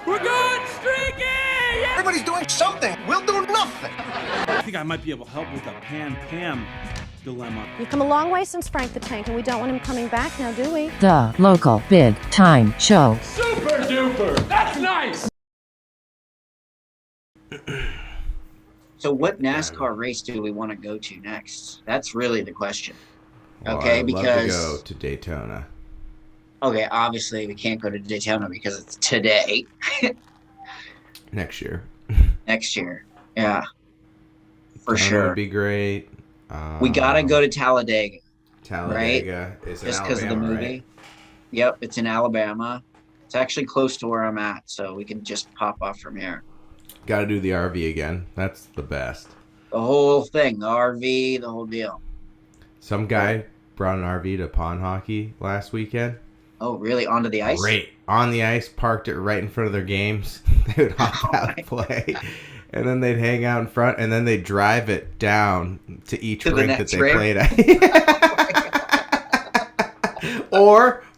We're going streaking! Yeah! Everybody's doing something. We'll do nothing. I think I might be able to help with the Pan-Pam dilemma. You've come a long way since Frank the Tank, and we don't want him coming back now, do we? The local big time show. Super duper! That's nice! So what NASCAR race do we want to go to next? That's really the question. Well, Okay, I'd love because to go to Daytona. okay, obviously we can't go to Daytona because it's today. Next year. Next year. Yeah. For Daytona sure. would be great. We gotta go to Talladega. Talladega is in Just because of the Alabama, movie. right? Yep, it's in Alabama. It's actually close to where I'm at, so we can just pop off from here. Got to do the RV again. That's the best. The whole thing, the RV, the whole deal. Some guy brought an RV to pond hockey last weekend. Oh, really? Onto the ice? Great. On the ice, parked it right in front of their games. They would hop out and play. And then they'd hang out in front, and then they'd drive it down to each To the rink that next they rink? played at.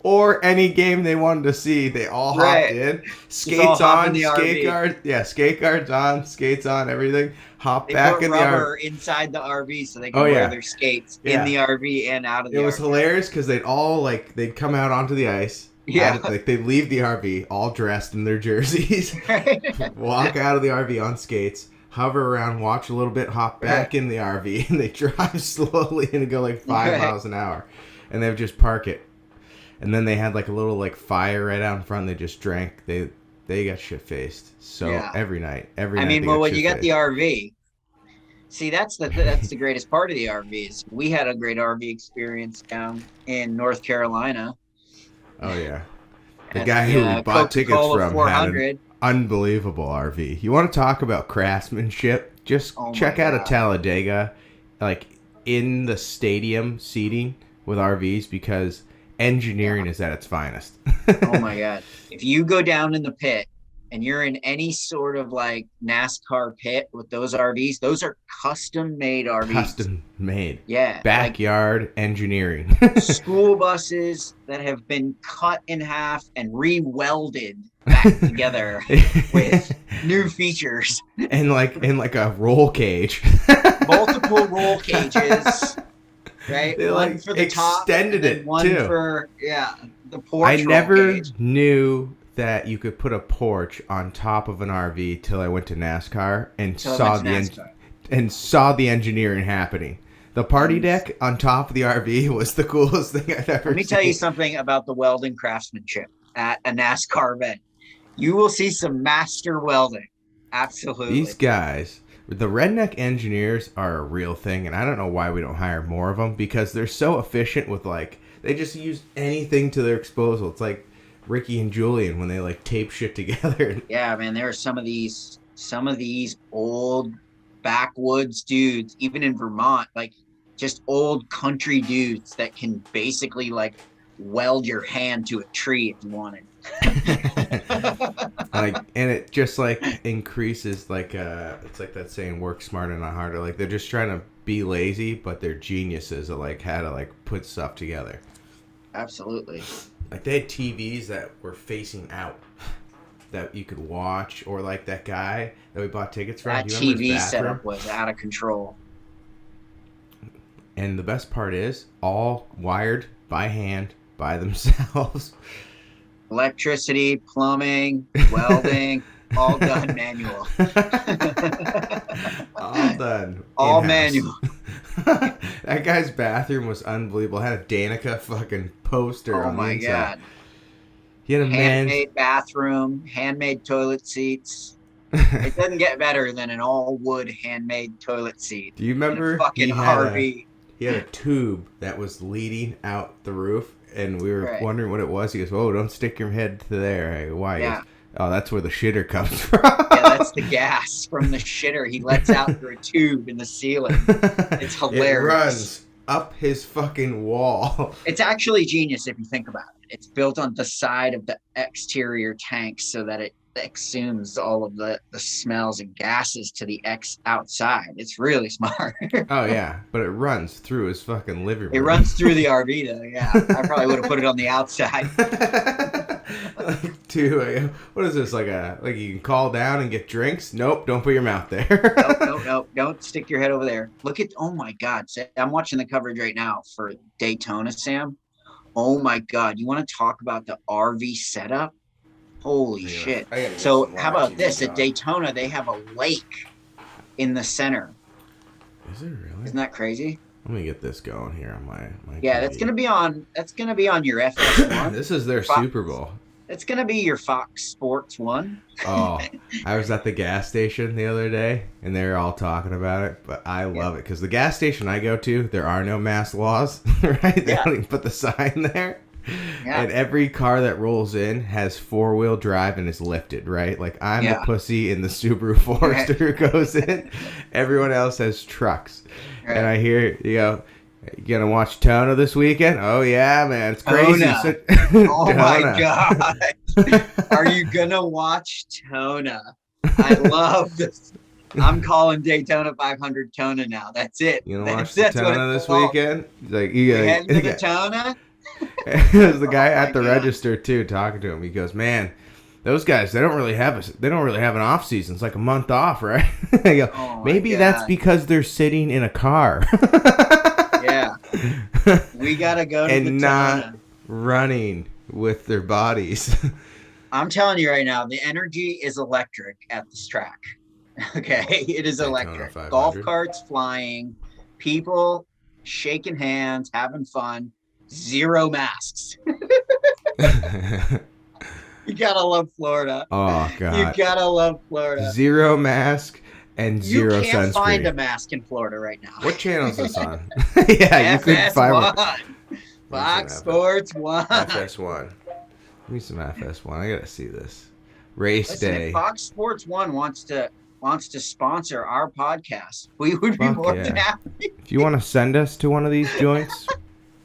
Or any game they wanted to see, they all hopped Right. in. all Skates hop in on, the skate RV. guards. Yeah, skate guards on, skates on, everything. Hop They back put in the rubber RV. inside the RV so they can Oh, wear yeah. their skates Yeah. in the RV and out of the It was RV. hilarious because they'd all they'd come out onto the ice. Yeah. They'd leave the RV all dressed in their jerseys, walk out of the RV on skates, hover around, watch a little bit, hop back in the RV, and they drive slowly and go like 5 miles an hour, and they would just park it. And then they had like a little like fire right out in front. They just drank. They got shit faced. So Yeah. every night. I night mean, they well, when you shit-faced. got the RV, see, that's the greatest part of the RVs. We had a great RV experience down in North Carolina. Oh yeah, the at guy who we bought tickets Coca-Cola from had 400. an unbelievable RV. You want to talk about craftsmanship? Just Oh my check out a God. Talladega, like in the stadium seating with RVs, because engineering is at its finest. Oh my God. If you go down in the pit and you're in any sort of like NASCAR pit with those RVs, those are custom made RVs. Custom made. Yeah. Backyard engineering. Like school buses that have been cut in half and re-welded back together with new features. and like a roll cage. Multiple roll cages. Right? They One like for the top, extended and then it one too. for the porch. I roll never cage. knew that you could put a porch on top of an RV till I went to NASCAR and Till I saw went to the NASCAR. and saw the engineering happening. The party deck on top of the RV was the coolest thing I've ever seen. Let me tell you something about the welding craftsmanship at a NASCAR event. You will see some master welding. Absolutely. These guys, the redneck engineers, are a real thing, and I don't know why we don't hire more of them, because they're so efficient with they just use anything to their disposal. It's like Ricky and Julian when they tape shit together. Yeah, man, there are some of these old backwoods dudes, even in Vermont, just old country dudes that can basically weld your hand to a tree if you wanted. And it just increases it's like that saying, work smarter not harder. They're just trying to be lazy, but they're geniuses at how to put stuff together. Absolutely. They had TVs that were facing out that you could watch, or that guy that we bought tickets from. That Do you remember TV his bathroom? setup was out of control. And the best part is, all wired by hand by themselves. Electricity, plumbing, welding, all done manual. All done. All in-house. manual. That guy's bathroom was unbelievable. It had a Danica fucking poster Oh on the my inside. God. He had a Handmade bathroom, handmade toilet seats. It doesn't get better than an all wood handmade toilet seat. Do you remember? Fucking he had Harvey. He had a tube that was leading out the roof, and we were Right. wondering what it was. He goes, "Oh, don't stick your head to there." I go, "Why?" He Yeah. goes, "Oh, that's where the shitter comes from." Yeah, that's the gas from the shitter he lets out through a tube in the ceiling. It's hilarious. It runs up his fucking wall. It's actually genius if you think about it. It's built on the side of the exterior tank so that it exhumes all of the smells and gases to the outside. It's really smart. Oh yeah, but it runs through his fucking living room. It runs through the RV though. Yeah, I probably would have put it on the outside. Like, dude, what is this, like you can call down and get drinks? Nope, don't put your mouth there. Nope. Don't stick your head over there. Look at, oh my God. I'm watching the coverage right now for Daytona, Sam. Oh my God. You want to talk about the RV setup? Holy shit. So how about this? At Daytona, they have a lake in the center. Is it really? Isn't that crazy? Let me get this going here on my Yeah, TV. that's gonna be on your FS1. This is their Fox. Super Bowl. It's gonna be your Fox Sports 1. Oh, I was at the gas station the other day, and they were all talking about it, but I love it, because the gas station I go to, there are no mask laws, right? They don't even put the sign there. Yeah. And every car that rolls in has 4-wheel drive and is lifted, right? Like, I'm the pussy in the Subaru Forester who goes in. Everyone else has trucks. Right. And I hear, you gonna watch Tona this weekend? Oh, yeah, man. It's crazy. Oh, my God. Are you gonna watch Tona? I love this. I'm calling Daytona 500 Tona now. That's it. You gonna watch Tona this weekend? Like, you heading to the Tona? There's the guy at the register too, talking to him. He goes, "Man, those guys, they don't really have an off season. It's like a month off, right?" I go, maybe that's because they're sitting in a car. Yeah, we gotta go to and the not Tona. Running with their bodies. I'm telling you right now, the energy is electric at this track. Okay, it is electric. Golf carts flying, people shaking hands, having fun. 0 masks. You gotta love Florida. Oh God, you gotta love Florida. 0 mask and 0 sunscreen. You can't find a mask in Florida right now. What channel is this on? Yeah, you could find one. Fox Sports 1. FS1. Give me some FS1. I gotta see this. Race day. If Fox Sports 1 wants to sponsor our podcast, we would be more than happy. If you want to send us to one of these joints.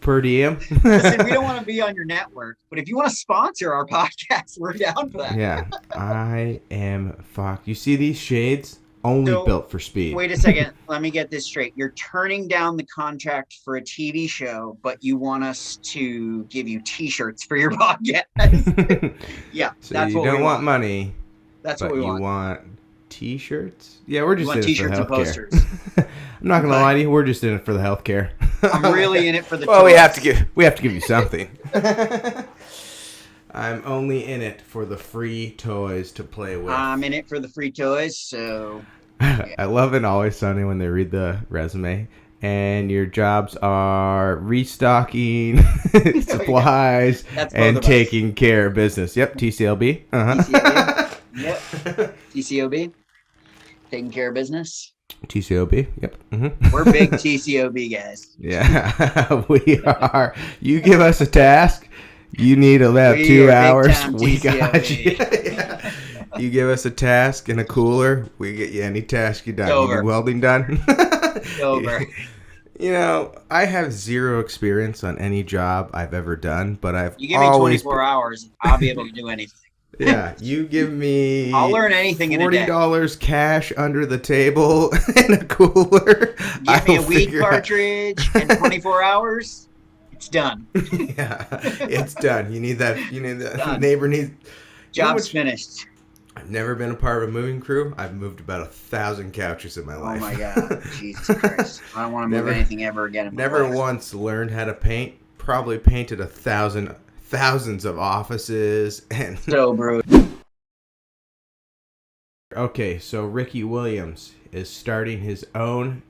Per diem. Listen, we don't want to be on your network, but if you want to sponsor our podcast, we're down for that. Yeah, I am fucked. You see these shades? Only built for speed. Wait a second. Let me get this straight. You're turning down the contract for a TV show, but you want us to give you T-shirts for your podcast. Yeah, so that's what we want. You don't want money. That's what we want. You want T-shirts? Yeah, we're just in it for T-shirts the and posters. I'm not gonna lie to you. We're just in it for the healthcare. I'm really in it for the. Well, toys. we have to give you something. I'm only in it for the free toys to play with. I'm in it for the free toys, so. I love it Always Sunny when they read the resume. And your jobs are restocking supplies and taking care of business. Yep, TCLB. TCLB. Yep. TCOB. Taking care of business. TCOB. Yep. Mm-hmm. We're big TCOB guys. Yeah, we are. You give us a task. You need about 2 hours. We got you. Yeah. You give us a task and a cooler. We get you any task you done. You need welding done. Over. You know, I have 0 experience on any job I've ever done, but You give me 24 hours, I'll be able to do anything. Yeah, you give me I'll learn anything in a day. $40 cash under the table and a cooler. Give me a weed cartridge and 24 hours, it's done. Yeah, it's done. You need that neighbor needs job's finished. I've never been a part of a moving crew. I've moved about 1,000 couches in my life. Oh my God. Jesus Christ. I don't want to move anything ever again in my life. Never once learned how to paint. Probably painted thousands of offices and so brutal. Okay, so Ricky Williams is starting his own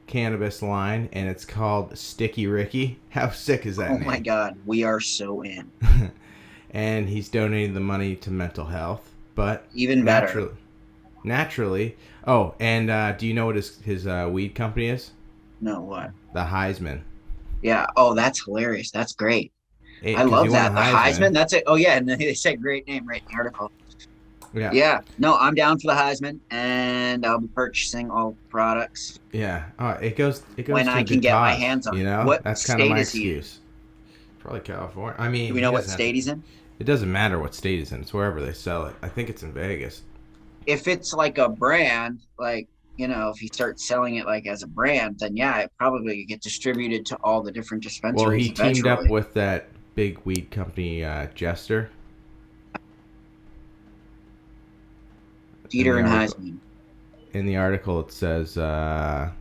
cannabis line, and it's called Sticky Ricky. How sick is that name? Oh my God, we are so in. And he's donating the money to mental health, but even better. Naturally. Oh, and do you know what his weed company is? No, what? The Heisman. Yeah. Oh, that's hilarious. That's great. I love that. The Heisman. That's it. Oh yeah, and they said great name right in the article. Yeah. Yeah. No, I'm down for the Heisman, and I'll be purchasing all products. Yeah. It goes when to I can get my hands on it. You know, what that's kind of my excuse. Probably California. I mean, do we know what state he's in? It doesn't matter what state he's in. It's wherever they sell it. I think it's in Vegas. If it's like a brand, like, you know, if he starts selling it like as a brand, then yeah, it probably get distributed to all the different dispensaries. Well, he teamed up with that big weed company, Jester. Dieter and Heisman. In the article, it says Dieter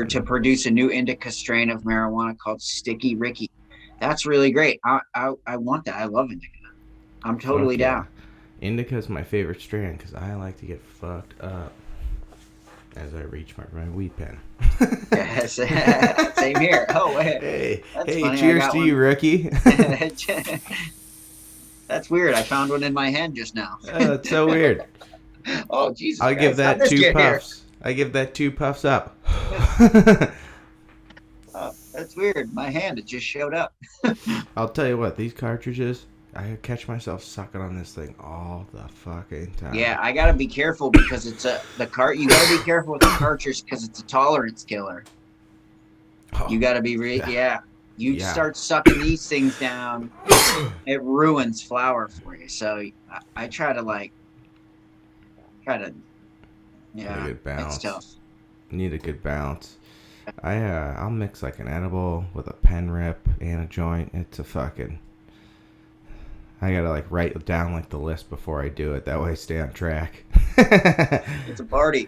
to produce a new indica strain of marijuana called Sticky Ricky. That's really great. I want that. I love indica. I'm totally down. Indica is my favorite strain because I like to get fucked up as I reach my weed pen. Yes, same here. Oh, wait. Hey, funny. Cheers to you, rookie. That's weird. I found one in my hand just now. That's so weird. Oh, Jesus I'll Christ. give that 2 puffs. I give that 2 puffs up. Oh, that's weird. My hand, it just showed up. I'll tell you what, these cartridges, I catch myself sucking on this thing all the fucking time. Yeah, I gotta be careful because it's you gotta be careful with the cartridge because it's a tolerance killer. Oh, You gotta be You start sucking these things down, it ruins flour for you. So I try to a good balance. it's tough. Need a good balance. I'll mix like an edible with a pen rip and a joint. It's a fucking. I gotta like write down like the list before I do it. That way I stay on track. It's a party.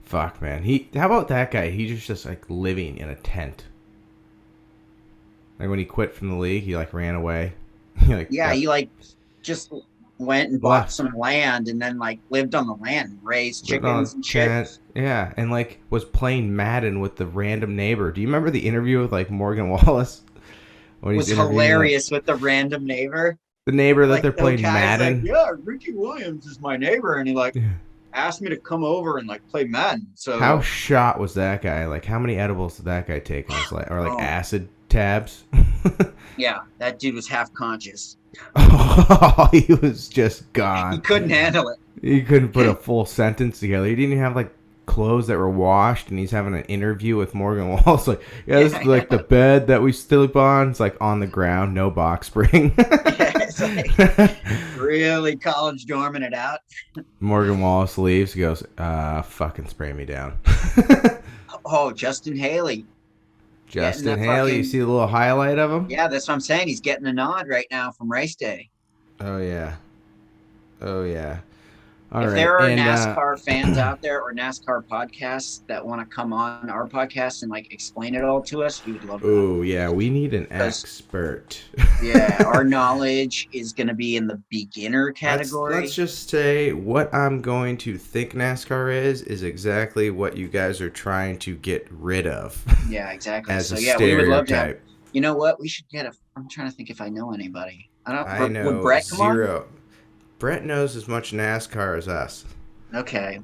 Fuck, man. How about that guy? He's just like living in a tent. Like when he quit from the league, he like ran away. He like just went and bought some land and then like lived on the land and raised chickens and shit. Yeah, and like was playing Madden with the random neighbor. Do you remember the interview with like Morgan Wallace? It was hilarious with the random neighbor. The neighbor that they're playing Madden. Like, Ricky Williams is my neighbor, and he asked me to come over and like play Madden. So how shot was that guy? Like how many edibles did that guy take? Or like acid tabs? Yeah, that dude was half conscious. Oh, he was just gone. He couldn't handle it. He couldn't put a full sentence together. He didn't even have like clothes that were washed, and he's having an interview with Morgan Walls. Like, this is like the bed that we sleep on. It's like on the ground, no box spring. It's like really college dorming it out. Morgan Wallace leaves. He goes, fucking spray me down. Oh, Justin Haley. Justin Haley, you see the little highlight of him? Yeah, that's what I'm saying. He's getting a nod right now from race day. Oh, yeah. If there are NASCAR fans out there or NASCAR podcasts that want to come on our podcast and like explain it all to us, we would love that. Oh, yeah, we need an expert. Yeah, our knowledge is going to be in the beginner category. Let's just say what I'm going to think NASCAR is exactly what you guys are trying to get rid of. Yeah, exactly. As so, a yeah, we would love to have, stereotype. you know what? We should get I'm trying to think if I know anybody. I know would Brett come zero. on? Brett knows as much NASCAR as us. Okay.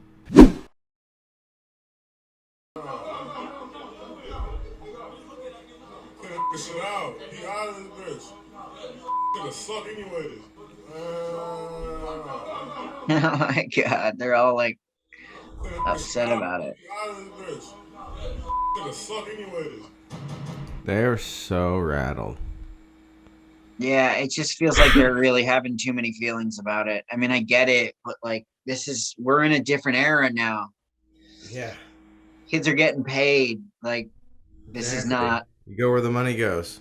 Missing out. He out of this bitch. Gonna suck anyways. Oh my God, they're all like upset about it. He out of this bitch. Gonna suck anyways. They're so rattled. Yeah, it just feels like they're really having too many feelings about it. I mean, I get it, but like we're in a different era now. Yeah. Kids are getting paid. Like this is not. You go where the money goes.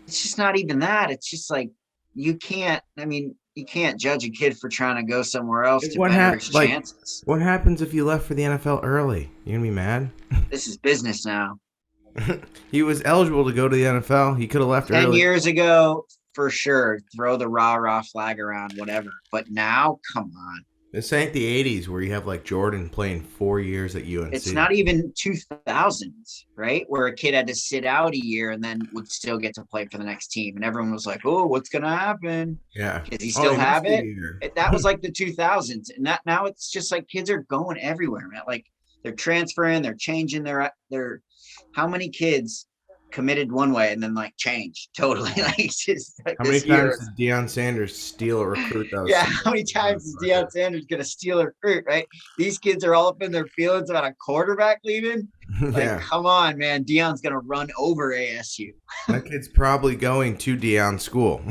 It's just not even that. It's just like you can't judge a kid for trying to go somewhere else to better his chances. What happens if you left for the NFL early? You gonna be mad? This is business now. He was eligible to go to the NFL. He could have left 10 early. years ago, for sure, throw the rah-rah flag around, whatever. But now, come on. This ain't the 80s where you have like Jordan playing 4 years at UNC. It's not even 2000s, right? Where a kid had to sit out a year and then would still get to play for the next team. And everyone was like, oh, what's going to happen? Yeah. Does he still have it? That was like the 2000s. And that now it's just like kids are going everywhere, man. Like they're transferring, they're changing their how many kids committed one way and then like changed totally? Like it's just like how many times did Deion Sanders steal a recruit? Yeah, how many times is Deion Sanders gonna steal a recruit, right? These kids are all up in their feelings about a quarterback leaving. Like, yeah. Come on, man. Deion's gonna run over ASU. That kid's probably going to Deion school.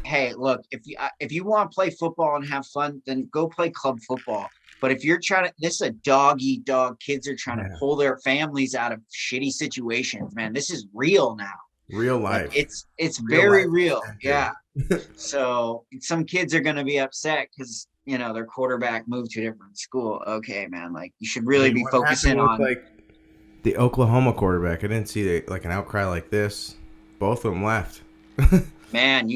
Hey, look, if you want to play football and have fun, then go play club football. But if you're trying to, this is a dog eat dog. Kids are trying to pull their families out of shitty situations, man. This is real now. Real life. Like, it's very real. Yeah. So some kids are going to be upset because, their quarterback moved to a different school. Okay, man, like you should really be What focusing happened with on. like the Oklahoma quarterback? I didn't see like an outcry like this. Both of them left. Man,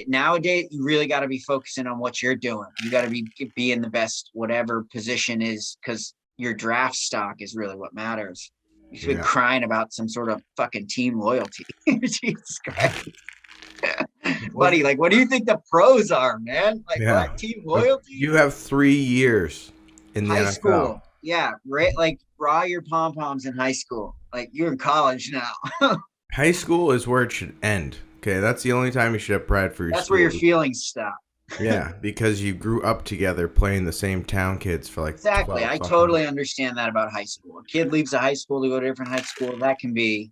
nowadays you really got to be focusing on what you're doing. You got to be in the best whatever position is, because your draft stock is really what matters. You should be crying about some sort of fucking team loyalty. Jesus Christ. Buddy, like, what do you think the pros are, man? Like, what team loyalty? You have 3 years in the high NFL. School. Yeah, right. Like, raw your pom poms in high school. Like, you're in college now. High school is where it should end. Okay, that's the only time you should have pride for your That's school. where your feelings stop. Yeah, because you grew up together playing the same town kids for like exactly. I totally understand that about high school. A kid leaves a high school to go to a different high school. That can be,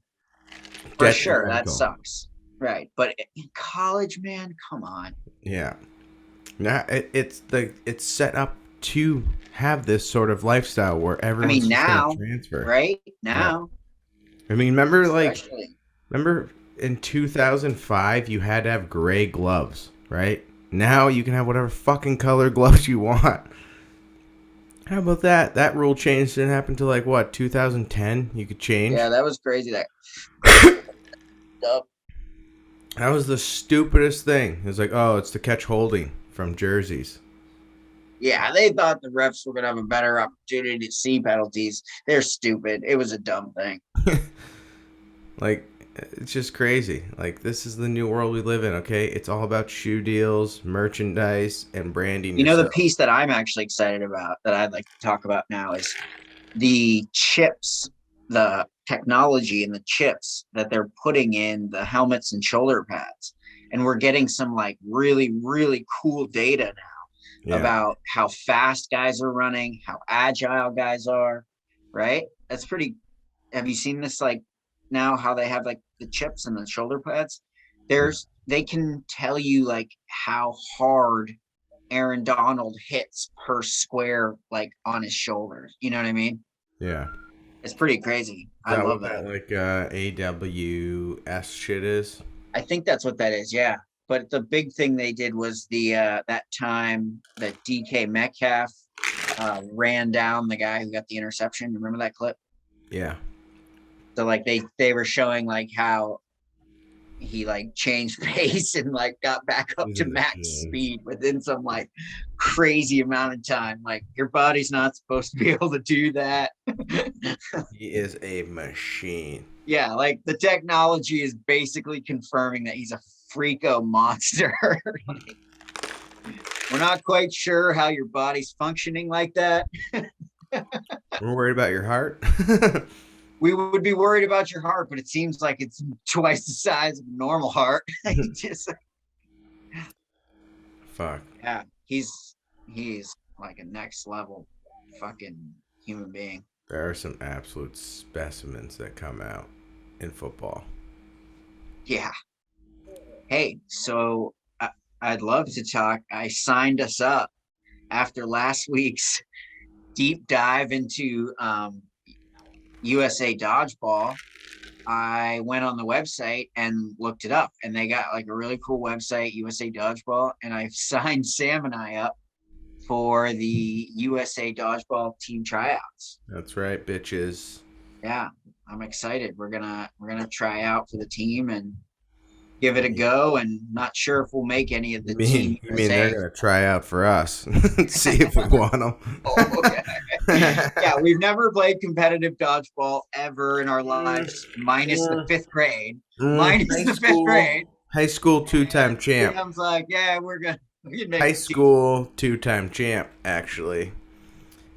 for sure, that sucks. Right. But in college, man, come on. Yeah. Now it's set up to have this sort of lifestyle where everyone's now, transfer. Right? Now. Yeah. Remember in 2005 you had to have gray gloves, right? Now you can have whatever fucking color gloves you want. How about that? That rule change didn't happen to like what, 2010? You could change. Yeah, that was crazy. That was the stupidest thing. It was like, oh, it's to catch holding from jerseys. Yeah, they thought the refs were gonna have a better opportunity to see penalties. They're stupid. It was a dumb thing. Like, it's just crazy. Like, this is the new world we live in, okay? It's all about shoe deals, merchandise, and branding. The piece that I'm actually excited about that I'd like to talk about now is the chips, the technology and the chips that they're putting in the helmets and shoulder pads. And we're getting some like really, really cool data now about how fast guys are running, how agile guys are, right? That's pretty. Have you seen this, like, now how they have like the chips and the shoulder pads? They can tell you like how hard Aaron Donald hits per square, like on his shoulders. You know what I mean? Yeah. It's pretty crazy. I love that. Like AWS shit is? I think that's what that is, yeah. But the big thing they did was the that time that DK Metcalf ran down the guy who got the interception. Remember that clip? Yeah. So like they were showing like how he like changed pace and like got back up to max speed within some like crazy amount of time. Like, your body's not supposed to be able to do that. He is a machine. Yeah, like the technology is basically confirming that he's a freako monster. We're not quite sure how your body's functioning like that. We're worried about your heart. We would be worried about your heart, but it seems like it's twice the size of a normal heart. Just fuck. Yeah, he's like a next level fucking human being. There are some absolute specimens that come out in football. Yeah. Hey, so I'd love to talk. I signed us up after last week's deep dive into USA Dodgeball. I went on the website and looked it up, and they got like a really cool website, USA Dodgeball, and I've signed Sam and I up for the USA Dodgeball team tryouts. That's right, bitches. Yeah, I'm excited. We're gonna try out for the team and give it a go, and not sure if we'll make any of the team. You mean they're gonna try out for us? See if we want them. Oh, okay. Yeah, we've never played competitive dodgeball ever in our lives, minus the fifth grade. Fifth grade. High school 2-time champ. Sam's like, yeah, we can make high school 2-time champ, actually.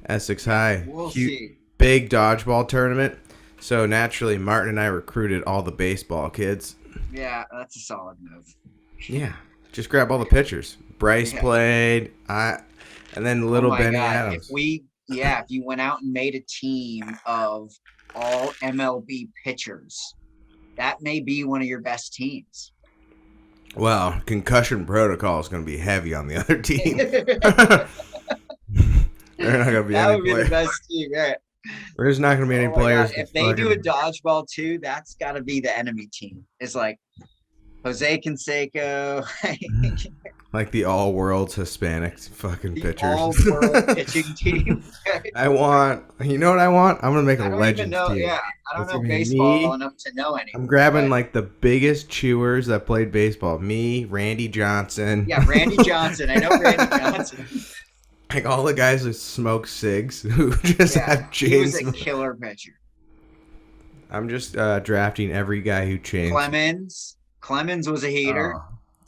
Essex High. We'll see. Big dodgeball tournament. So naturally, Martin and I recruited all the baseball kids. Yeah, that's a solid move. Yeah, just grab all the pitchers. Bryce played, and then little Benny Adams. If you went out and made a team of all MLB pitchers, that may be one of your best teams. Well, concussion protocol is going to be heavy on the other team. They're not going to be that any would be the best team, right? There's not going to be any players. God. If they do a dodgeball too, that's got to be the enemy team. It's like Jose Canseco, Like the all world's Hispanic fucking the pitchers. all-world pitching team. I want, you know what I want? I'm gonna make a I don't even Legends know. team. Yeah, I don't It's know gonna be baseball me. enough to know any. I'm grabbing but- like the biggest chewers that played baseball. Me, Randy Johnson. Yeah, Randy Johnson. I know Randy Johnson. Like all the guys who smoke cigs who just Yeah, have he was chains. a killer pitcher. I'm just drafting every guy who changed. Clemens was a heater.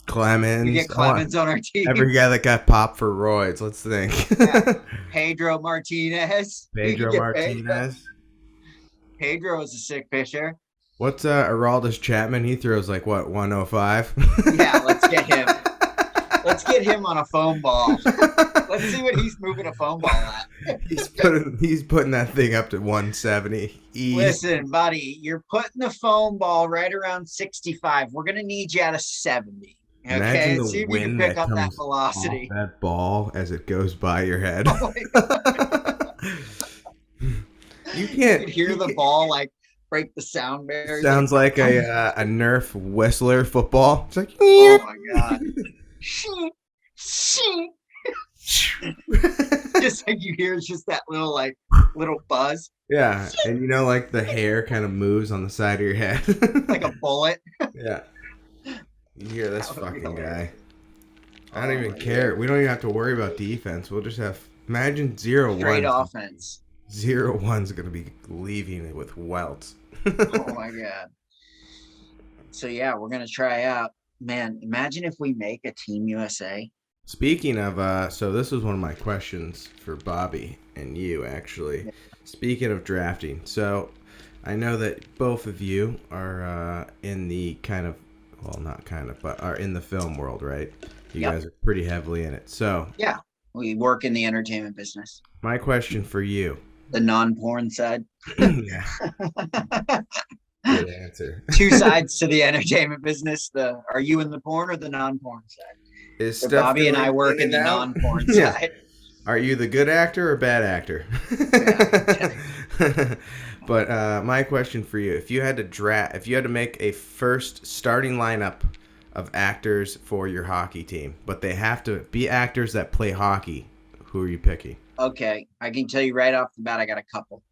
Clemens. We get Clemens on our team. Every guy that got popped for roids. Let's think. Yeah. Pedro Martinez. We could Pedro get Martinez. Pedro is a sick pitcher. What's Aroldis Chapman? He throws like what, 105? Yeah, let's get him. Let's get him on a foam ball. Let's see what he's moving a foam ball at. He's putting that thing up to 170. Listen, buddy, you're putting the foam ball right around 65. We're gonna need you at a 70. Okay, Imagine the see if you can wind pick that up that comes velocity. off that ball as it goes by your head. Oh my You You can't could hear the ball like break the sound barrier. Sounds like a Nerf whistler football. It's like, Oh my god. Shit. Just like you hear, it's just that little buzz, yeah, and you know, like the hair kind of moves on the side of your head, like a bullet. yeah. You hear this That would be fucking guy? hilarious. I don't Oh even my care. We don't even have to worry about defense. We'll just have imagine 0-1. Straight offense. 0-1's gonna be leaving it with welts. Oh my god. So yeah, we're gonna try out. Man, imagine if we make a Team USA. Speaking of, so this was one of my questions for Bobby and you, actually. Speaking of drafting, so I know that both of you are in the kind of, well, not kind of, but are in the film world, right? You Yep. guys are pretty heavily in it. So Yeah, we work in the entertainment business, my question for you. the non-porn side. Yeah, good answer. Two sides to the entertainment business. Are you in the porn or the non-porn side? Is So stuff Bobby and I going work in the and out? non-porn Yeah. side. Are you the good actor or bad actor? But my question for you: if you had to make a first starting lineup of actors for your hockey team, but they have to be actors that play hockey, who are you picking? Okay, I can tell you right off the bat, I got a couple.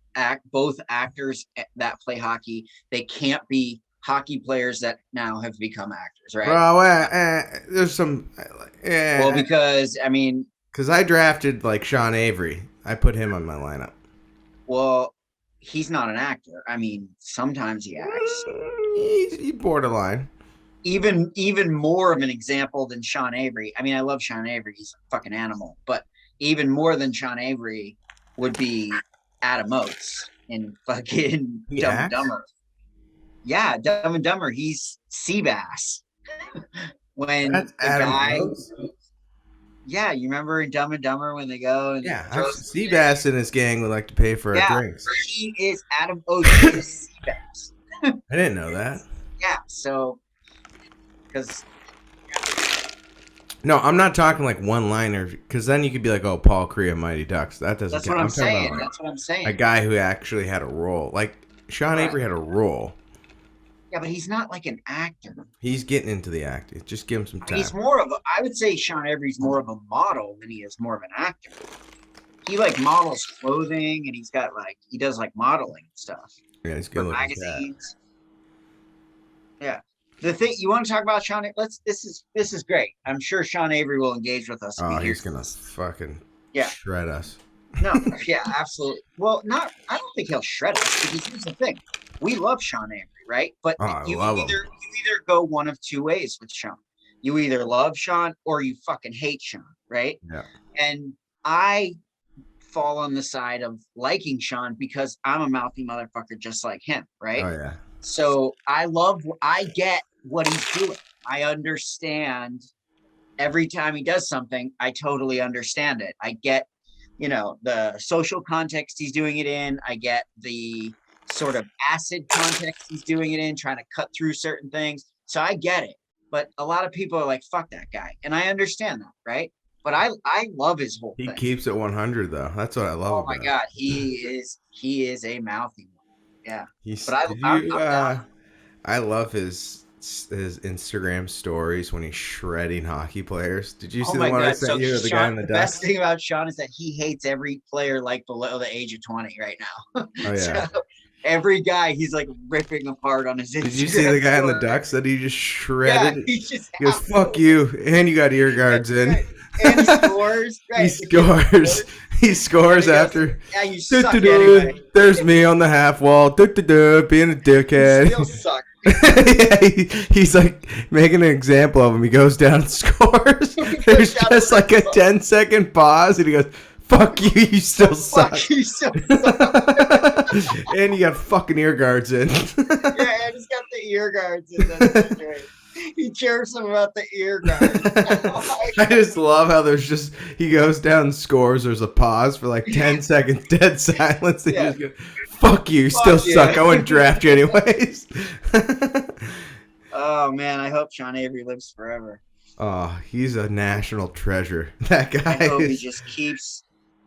Both actors that play hockey, they can't be hockey players that now have become actors, right? Well, there's some. Well, because I mean, because I drafted like Sean Avery, I put him on my lineup. well, he's not an actor. I mean, sometimes he acts. He's borderline. Even more of an example than Sean Avery. I mean, I love Sean Avery. He's a fucking animal. But even more than Sean Avery would be Adam Oates in fucking Dumb and Dumber. Yeah, Dumb and Dumber. He's Seabass. When That's the Adam guy, Oates? yeah, you remember in Dumb and Dumber when they go and Yeah, throw- Seabass and his gang would like to pay for our drinks. he is Adam Oates. He is Seabass. I didn't know that. Yeah, so because No, I'm not talking like one-liner, because then you could be like, "Oh, Paul Crea, Mighty Ducks." That doesn't. that's count. what I'm talking saying. about, like, That's what I'm saying. a guy who actually had a role. Like Sean Right. Avery had a role. Yeah, but he's not like an actor. He's getting into the acting. Just give him some time. He's more of a, I would say Sean Avery's more of a model than he is more of an actor. He like models clothing and he's got like, he does like modeling and stuff Yeah, he's for good looking. Cat. magazines. Yeah. The thing you want to talk about Sean, this is great. I'm sure Sean Avery will engage with us. if Oh, he he's hears gonna this. fucking Yeah. shred us. No, yeah, absolutely. Well, I don't think he'll shred us because here's the thing. We love Sean Avery, right? But Oh, I you love him. either go one of two ways with Sean. You either love Sean or you fucking hate Sean, right? Yeah. And I fall on the side of liking Sean because I'm a mouthy motherfucker just like him, right? Oh yeah. So I get what he's doing. I understand every time he does something, I totally understand it. I get, the social context he's doing it in. I get the sort of acid context he's doing it in, trying to cut through certain things. So I get it. But a lot of people are like, fuck that guy. And I understand that, right? But I love his whole He thing. keeps it 100 though. That's what I love. Oh about my him. God. He is a mouthy one. Yeah. He's, But I'm down. I love his his Instagram stories when he's shredding hockey players. Did you Oh see my the one I God. sent So you of the guy Sean, in the the Ducks? best thing about Sean is that he hates every player like below the age of 20 right now. Oh yeah. So every guy he's like ripping apart on his Instagram. Did you see the guy in the story. Ducks that he just Yeah, shredded? he's just He goes, "Fuck you," and you got ear guards in. Right. And he scores. Right. He scores. He scores And he goes, after. yeah, you suck anyway. There's me on the half wall, being a You dickhead. still suck. Yeah, he's like making an example of him. He goes down and scores. There's down just and like a scores. 10-second pause, and he goes, "Fuck you, you still suck." Fuck, you still suck. And you got fucking ear guards in. Yeah, and he's got the ear guards in. That's great. He chirps him about the ear guards. I just love how there's just, he goes down and scores. There's a pause for like 10 seconds, dead silence. And Yeah. you just go, "Fuck you, still you." suck. I wouldn't draft you anyways." Oh man, I hope Sean Avery lives forever. Oh, he's a national treasure. That guy I hope he is. just keeps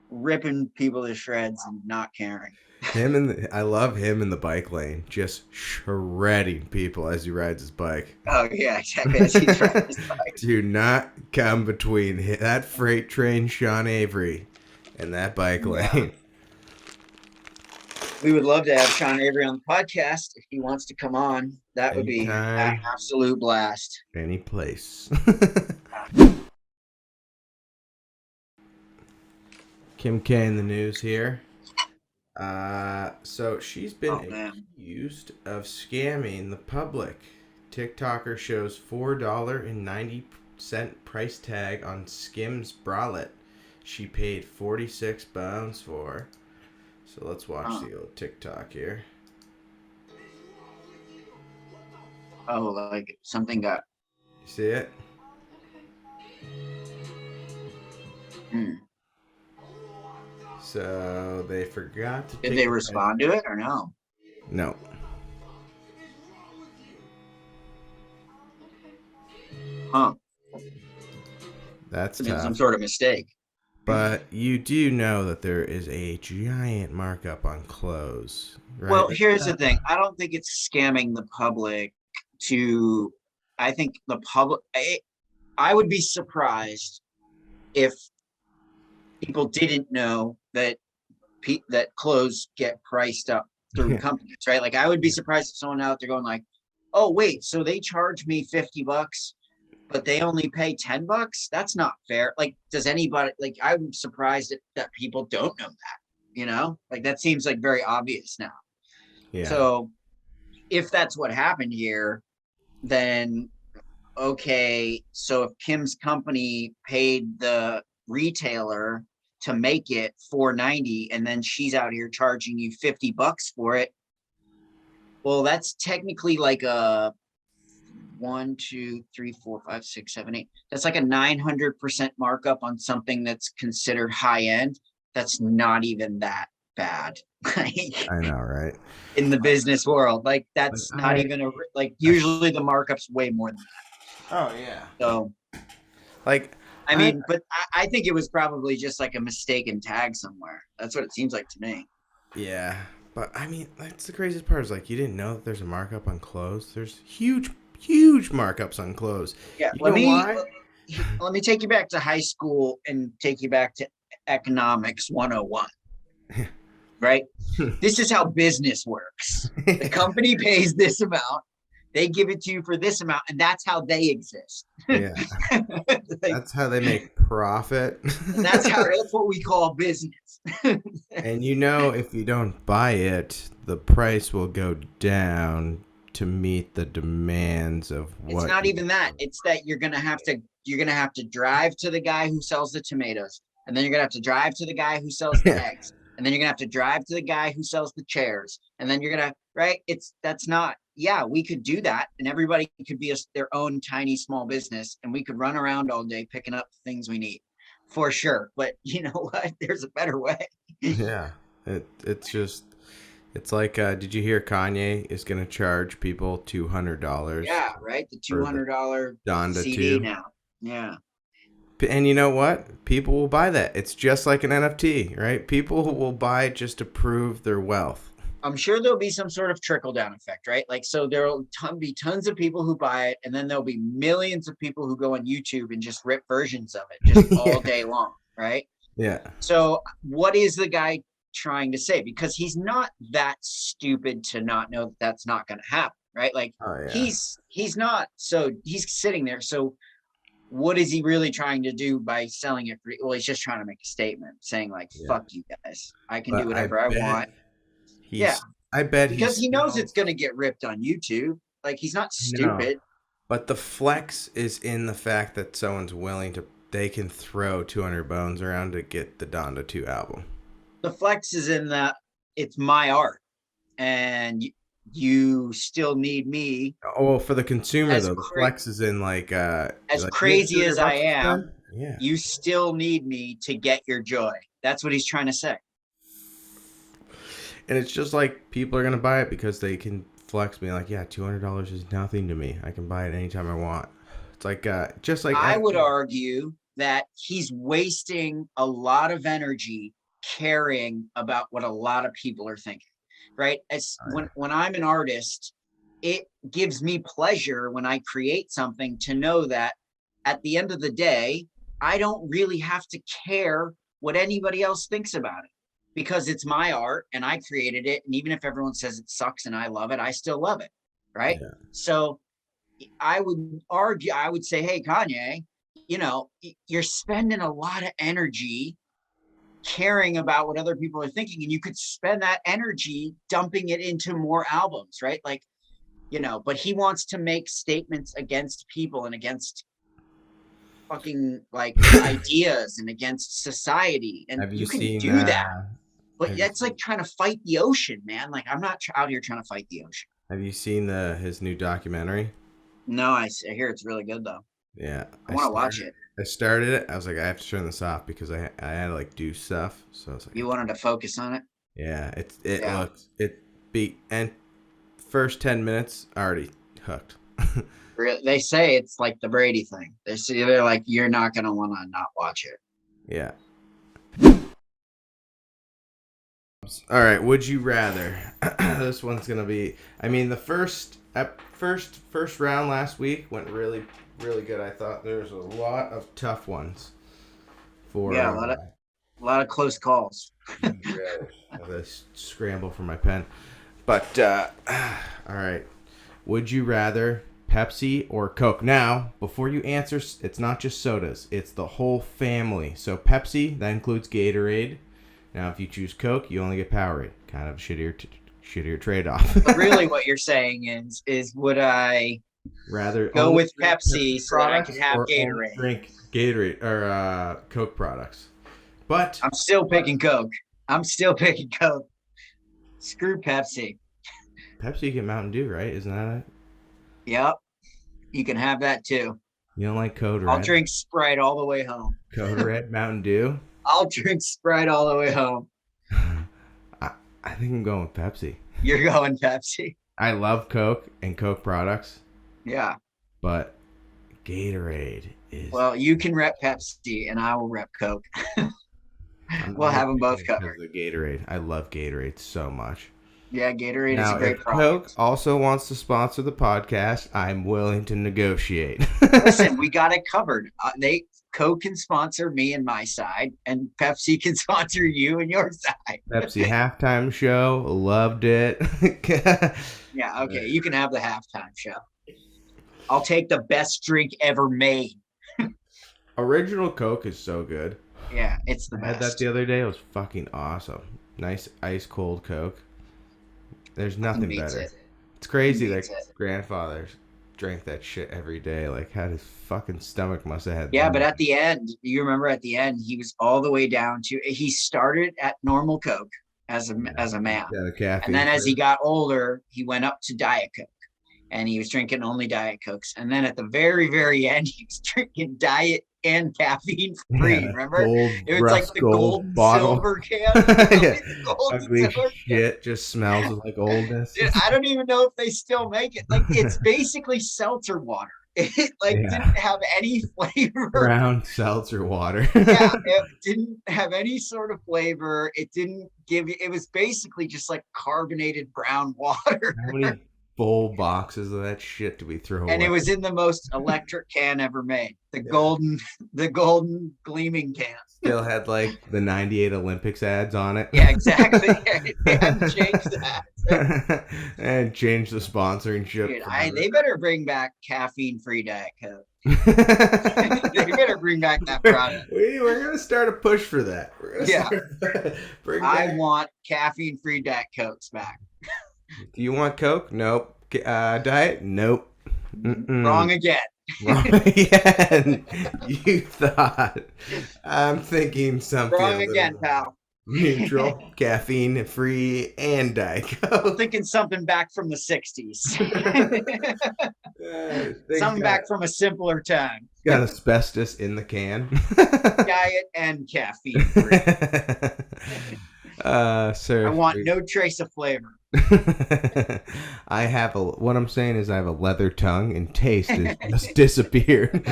ripping people to shreds and not caring. I love him in the bike lane, just shredding people as he rides his bike. Oh yeah, exactly. As he's riding his bike. Do not come between that freight train, Sean Avery, and that bike lane. We would love to have Sean Avery on the podcast if he wants to come on. That would be Anytime. an absolute blast. Any place. Kim K in the news here. So she's been accused of scamming the public. TikToker shows $4.90 price tag on Skims bralette she paid 46 pounds for. So let's watch the old TikTok here. Oh, like something got. You see it? Hmm. So they forgot to. Did they respond to it or no? No. Huh. That's It's been tough. some sort of mistake. But you do know that there is a giant markup on clothes, right? Well, here's the thing. I don't think it's scamming the public to. I think the public. I would be surprised if people didn't know that that clothes get priced up through companies, right? Like I would be surprised if someone out there going like, "Oh, wait, so they charge me $50, but they only pay $10? That's not fair." Like, does anybody like? I'm surprised that people don't know that. You know, like that seems like very obvious now. Yeah. So, if that's what happened here, then okay. So if Kim's company paid the retailer to make it $4.90 and then she's out here charging you $50 for it, well, that's technically like a 1, 2, 3, 4, 5, 6, 7, 8. That's like a 900% markup on something that's considered high end. That's not even that bad. Like, I know, right? in the business world, like that's not even like usually the markup's way more than that. Oh yeah. So, Like, I mean, but I think it was probably just like a mistaken tag somewhere. That's what it seems like to me. yeah, but I mean, that's the craziest part is like you didn't know that there's a markup on clothes. There's huge markups on clothes. Yeah, You know why? let me take you back to high school and take you back to economics 101. Right? This is how business works. The company pays this amount, they give it to you for this amount, and that's how they exist. Yeah, Like, that's how they make profit. and that's what we call business. And you know, if you don't buy it, the price will go down to meet the demands of what. It's not even that. It's that you're gonna have to drive to the guy who sells the tomatoes, and then you're gonna have to drive to the guy who sells the eggs, and then you're gonna have to drive to the guy who sells the chairs, and then you're gonna that's not. Yeah, we could do that, and everybody could be their own tiny small business, and we could run around all day picking up the things we need, for sure. But you know what? There's a better way. Yeah, it's like, did you hear Kanye is going to charge people $200? Yeah, right. The $200 Donda CD 2 now. Yeah. And you know what? People will buy that. It's just like an NFT, right? People will buy just to prove their wealth. I'm sure there'll be some sort of trickle down effect, right? Like, so there'll be tons of people who buy it, and then there'll be millions of people who go on YouTube and just rip versions of it just all day long, right? Yeah. So what is the guy trying to say? Because he's not that stupid to not know that that's not going to happen, right? Like, he's not. So he's sitting there. So what is he really trying to do by selling it? Well, he's just trying to make a statement saying like, fuck you guys. I can do whatever I want. Yeah, I bet because he knows it's going to get ripped on YouTube. Like, he's not stupid. But the flex is in the fact that someone's willing to, they can throw 200 bones around to get the Donda 2 album. The flex is in that it's my art, and you still need me. Oh, well, for the consumer though, the flex is in like as like, crazy as I am. Yeah, you still need me to get your joy. That's what he's trying to say. And it's just like people are gonna buy it because they can flex me like, yeah, $200 is nothing to me. I can buy it anytime I want. It's like just like I would argue that he's wasting a lot of energy caring about what a lot of people are thinking, right? As when I'm an artist, it gives me pleasure when I create something to know that at the end of the day, I don't really have to care what anybody else thinks about it, because it's my art and I created it. And even if everyone says it sucks and I love it, I still love it. Right. Yeah. So I would say, hey, Kanye, you know, you're spending a lot of energy caring about what other people are thinking, and you could spend that energy dumping it into more albums, right? Like, you know, but he wants to make statements against people and against fucking like ideas and against society. And you can do that. But that's like trying to fight the ocean, man. Like, I'm not out here trying to fight the ocean. Have you seen his new documentary? No, I hear it's really good though. Yeah, I want to watch it. I started it. I was like, I have to turn this off because I had to like do stuff. So I was like, you wanted to focus on it. Yeah, and first 10 minutes already hooked. They say it's like the Brady thing. They're like, you're not gonna want to not watch it. Yeah. All right, would you rather? This one's gonna be. I mean, the first round last week went really, really good. I thought there was a lot of tough ones. A lot of close calls. I have to scramble for my pen, but all right. Would you rather Pepsi or Coke? Now, before you answer, it's not just sodas; it's the whole family. So Pepsi, that includes Gatorade. Now, if you choose Coke, you only get Powerade. Kind of a shittier trade-off. But really, what you're saying is would I rather go with Pepsi so that I could have Gatorade? Drink Gatorade or Coke products. But I'm still picking Coke. Screw Pepsi. Pepsi, you get Mountain Dew, right? Isn't that it? Yep. You can have that too. You don't like Code Red? I'll drink Sprite all the way home. Code Red, Mountain Dew? I'll drink Sprite all the way home. I think I'm going with Pepsi. You're going Pepsi? I love Coke and Coke products. Yeah. But Gatorade is... Well, you can rep Pepsi and I will rep Coke. We'll have them both covered. The Gatorade. I love Gatorade so much. Yeah, Gatorade is a great product. Coke also wants to sponsor the podcast, I'm willing to negotiate. Listen, we got it covered. Coke can sponsor me and my side, and Pepsi can sponsor you and your side. Pepsi halftime show, loved it. Yeah, okay, you can have the halftime show. I'll take the best drink ever made. Original Coke is so good. Yeah, it's the best. I had that the other day. It was fucking awesome. Nice ice cold Coke. There's nothing better. It's crazy that grandfathers drank that shit every day. Like, had his fucking stomach must have had. Yeah, but at the end, you remember at the end, he was all the way down to. He started at normal Coke as a man, yeah, the caffeine. And then as he got older, he went up to Diet Coke, and he was drinking only Diet Cokes. And then at the very, very end, he was drinking Diet and caffeine-free. Yeah, remember? It was like the gold silver can. Yeah. Ugly shit, just smells like oldness. Dude, I don't even know if they still make it. Like, it's basically seltzer water. It like Yeah. didn't have any flavor. Brown seltzer water. Yeah, it didn't have any sort of flavor. It didn't give you. It was basically just like carbonated brown water. How many full boxes of that shit do we throw And away? it was in the most electric can ever made. The golden gleaming can. Still had like the 98 Olympics ads on it. Yeah, exactly. They hadn't changed that. And changed the sponsorship. Dude, they better bring back caffeine-free Diet Coke. They better bring back that product. We're going to start a push for that. Yeah. I I want caffeine-free Diet Cokes back. Do you want Coke? Nope. Diet? Nope. Mm-mm. Wrong again. Wrong again. You thought. I'm thinking something. Wrong again, pal. Neutral, caffeine free, and Diet Coke. I'm thinking something back from the 60s. Something back from a simpler time. Got asbestos in the can. Diet and caffeine free. Sir, I want no trace of flavor. I have what I'm saying is I have a leather tongue and taste has just disappeared.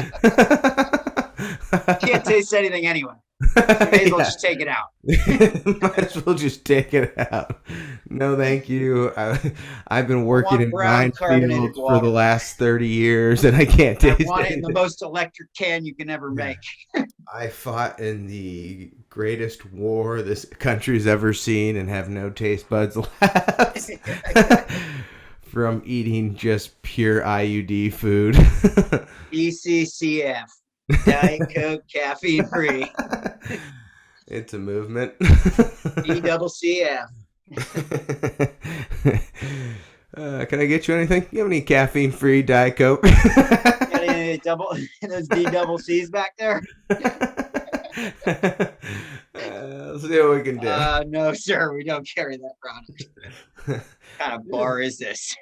Can't taste anything anyway. May as well just take it out. Might as well just take it out. No, thank you. I've been working in brown minefields water. for the last 30 years, and I can't taste I want it in anything. the most electric can you can ever make. I fought in the greatest war this country's ever seen and have no taste buds left from eating just pure IUD food. ECCF. Diet Coke, caffeine free. It's a movement. DCCF. Can I get you anything? You have any caffeine-free Diet Coke? Got any those DCCs back there? Let's see what we can do. No, sir, we don't carry that product. What kind of bar is this?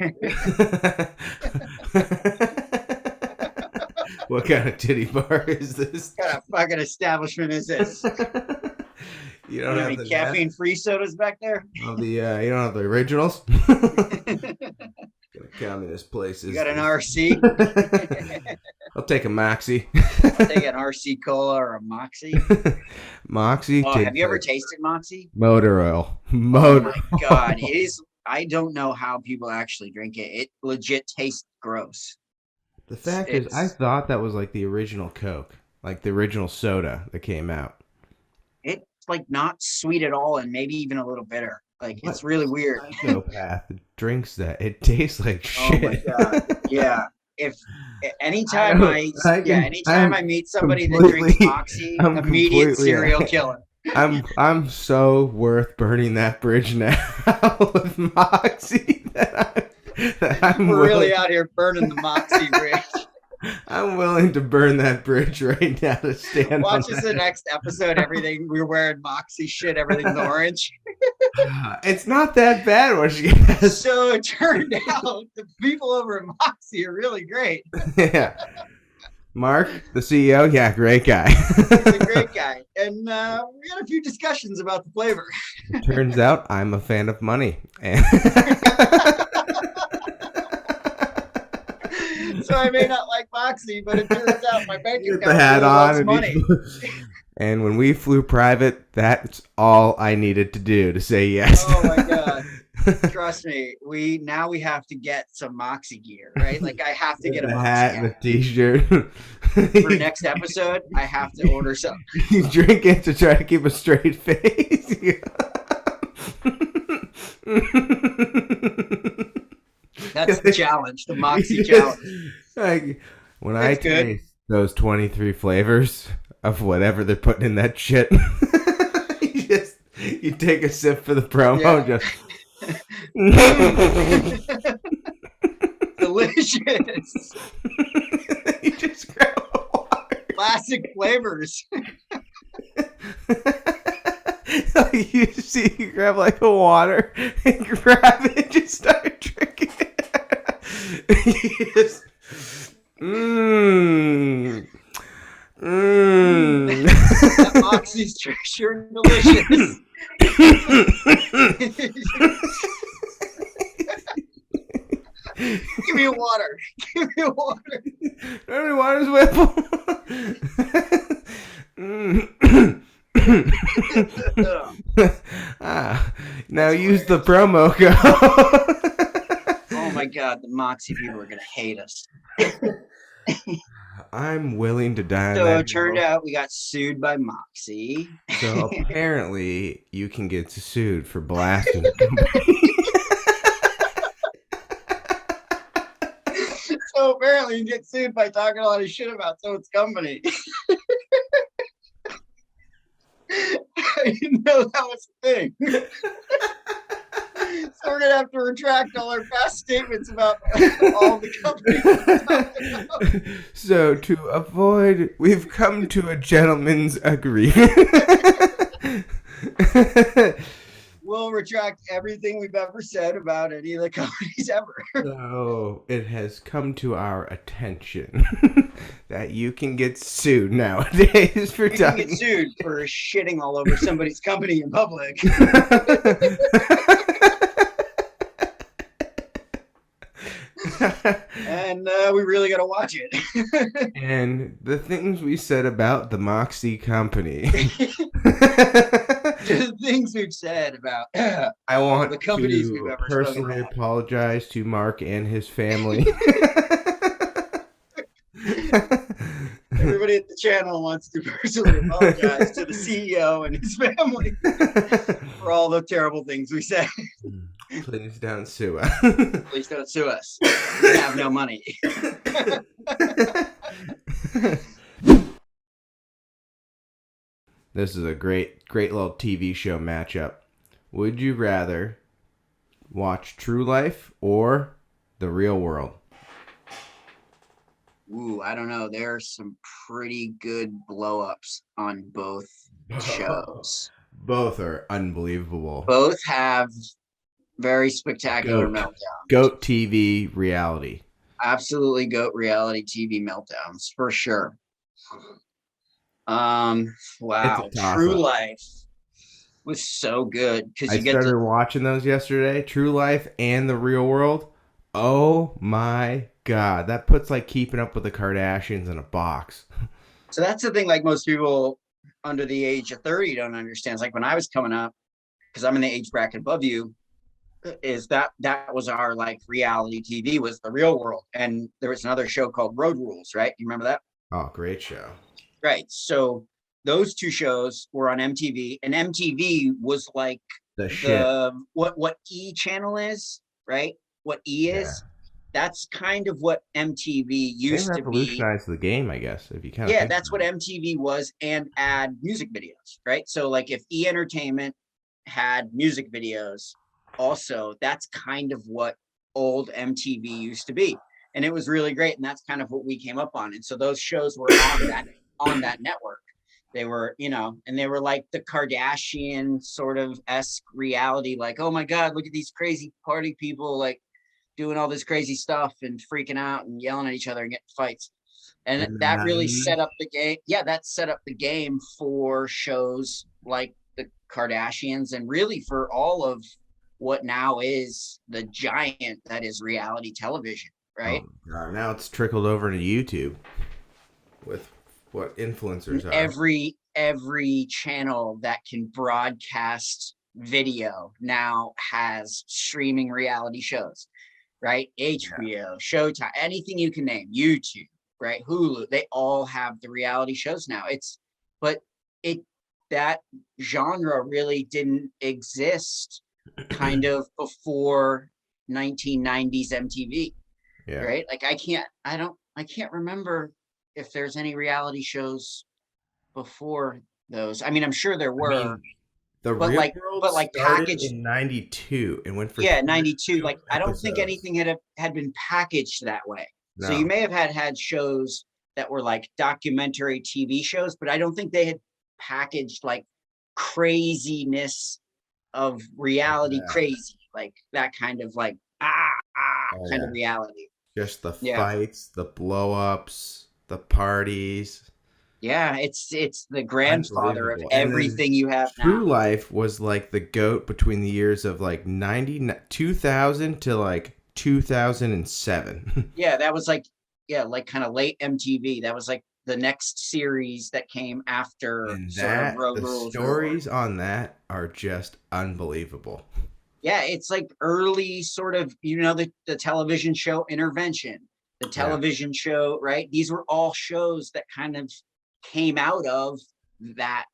What kind of titty bar is this? What kind of fucking establishment is this? You don't have any the caffeine-free sodas back there? you don't have the originals. Communist places. You got an RC? I'll take a Moxie. I'll take an RC Cola or a Moxie. Moxie. Oh, have you ever tasted Moxie? Motor oil? Oh Motor. my god, it is. I don't know how people actually drink it. It legit tastes gross. The fact is, I thought that was like the original Coke, like the original soda that came out. It's like not sweet at all, and maybe even a little bitter. Like it's really weird. Psychopath drinks that. It tastes like shit. Oh my god! Yeah. If anytime I meet somebody that drinks Moxie, immediate serial killer. I'm so worth burning that bridge now with Moxie that I'm We're really out here burning the Moxie bridge. I'm willing to burn that bridge right now to stand. Watch us the next episode. Everything we're wearing Moxie shit. Everything's orange. It's not that bad. What she has. So it turned out the people over at Moxie are really great. Yeah. Mark, the CEO, yeah, great guy. He's a great guy. And we had a few discussions about the flavor. Turns out I'm a fan of money. So I may not like Moxie, but it turns out my bank account the hat really on loves money. And when we flew private, that's all I needed to do to say yes. Oh my god. Trust me, we have to get some Moxie gear, right? Like I have to get a Moxie hat and a t-shirt. For next episode, I have to order some. You drink it to try to keep a straight face. That's the challenge, the Moxie challenge. Like, when That's I good. taste those 23 flavors of whatever they're putting in that shit, you take a sip for the promo. Yeah. Just Delicious. you just grab a water. Classic flavors. You grab like a water and grab it and just start drinking it. You just, That Moxie's sure delicious. Give me a water. Give me a water. Nobody waters Whipple. Now use the promo code. Oh my God, the Moxie people are gonna hate us. I'm willing to die on So that it turned hill. out we got sued by Moxie. So apparently you can get sued for blasting the company. So apparently you get sued by talking a lot of shit about someone's company. I didn't know that was a thing. So we're gonna have to retract all our past statements about all the companies. So to avoid, we've come to a gentleman's agreement. We'll retract everything we've ever said about any of the companies ever. So it has come to our attention that you can get sued nowadays for You can talking. get sued for shitting all over somebody's company in public. And we really got to watch it. And the things we said about the Moxie company. The things we've said about I want the companies we've to ever spoken personally about. apologize to Mark and his family. Everybody at the channel wants to personally apologize to the CEO and his family for all the terrible things we said. Please don't sue us. Please don't sue us. We have no money. This is a great little TV show matchup. Would you rather watch True Life or The Real World? Ooh, I don't know. There are some pretty good blow-ups on both shows. Both are unbelievable. Both have very spectacular meltdowns. Goat TV reality. Absolutely goat reality TV meltdowns for sure. Wow, It's a toss-up. True Life was so good because I you get started to watching those yesterday. True Life and The Real World. Oh my God. That puts like Keeping Up with the Kardashians in a box. So that's the thing, like most people under the age of 30 don't understand. It's like when I was coming up, because I'm in the age bracket above you, is that was our like reality TV was The Real World. And there was another show called Road Rules, right? You remember that? Oh, great show. Right. So those two shows were on MTV, and MTV was like The shit. what E channel is, right? What E is. Yeah. That's kind of what MTV used They to be. revolutionized the game, I guess, if you kind of Yeah, that's what MTV was, and add music videos, right? So like if E Entertainment had music videos, also that's kind of what old MTV used to be. And it was really great. And that's kind of what we came up on. And so those shows were on that network. They were, and they were like the Kardashian sort of esque reality, like, oh my God, look at these crazy party people like doing all this crazy stuff and freaking out and yelling at each other and getting fights. And that really set up the game. Yeah, that set up the game for shows like the Kardashians and really for all of what now is the giant that is reality television, right? Oh, God. Now it's trickled over into YouTube with what influencers are. Every channel that can broadcast video now has streaming reality shows, right? HBO, Showtime, anything you can name, YouTube, right? Hulu, they all have the reality shows now. That genre really didn't exist kind of before 1990s MTV, right? Like I can't remember if there's any reality shows before those. I mean, I'm sure there were. The but Real like, World but like started packaged in 92 and went for 92. Like I don't think episodes. anything had been packaged that way. No. So you may have had shows that were like documentary TV shows, but I don't think they had packaged like craziness of reality, crazy, like that kind of like kind of reality. Just the fights, the blow-ups, the parties. Yeah, it's the grandfather of everything you have now. True Life was like the GOAT between the years of like 2000 to like 2007. Yeah, that was like like kind of late MTV. That was like the next series that came after And sort of Road the Rules. stories on that are just unbelievable. Yeah, it's like early sort of, the television show Intervention, the television show, right? These were all shows that kind of came out of that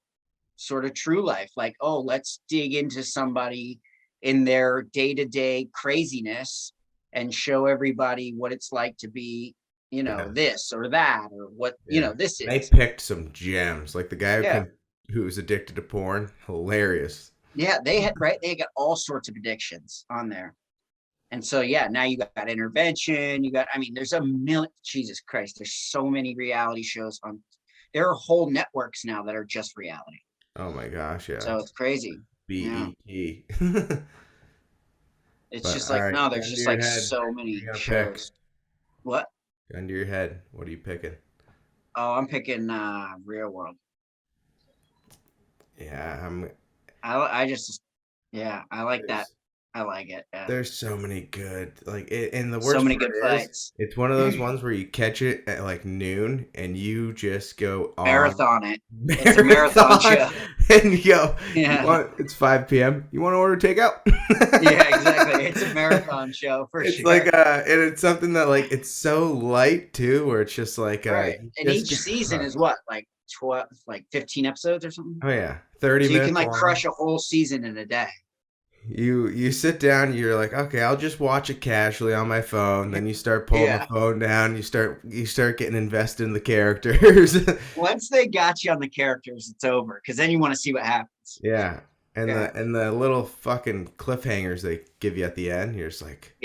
sort of true life. Like, oh, let's dig into somebody in their day-to-day craziness and show everybody what it's like to be, this or that, or what, this is. They picked some gems, like the guy who was addicted to porn. Hilarious. Yeah, they got all sorts of addictions on there. And so, now you got Intervention. There's a million, Jesus Christ, there's so many reality shows on. There are whole networks now that are just reality. Oh my gosh, yeah. So it's crazy. BET. It's just like, no, there's just like so many shows. What? Gun to your head. What are you picking? Oh, I'm picking Real World. Yeah, I like that. I like it. Yeah. There's so many good, and the worst so many good is, fights. It's one of those ones where you catch it at like noon and you just go on marathon it. It's a marathon show. And you go, it's 5 p.m. You want to order takeout? Yeah, exactly. It's a marathon show for it's sure. Like, and it's something that like it's so light too, where it's just like, right. And each season is what, like 12, like 15 episodes or something. Oh yeah, 30 minutes. So you can like crush a whole season in a day. You sit down, you're like, okay, I'll just watch it casually on my phone. Then you start pulling the phone down, you start getting invested in the characters. Once they got you on the characters, it's over, because then you want to see what happens. Yeah. And the little fucking cliffhangers they give you at the end, you're just like,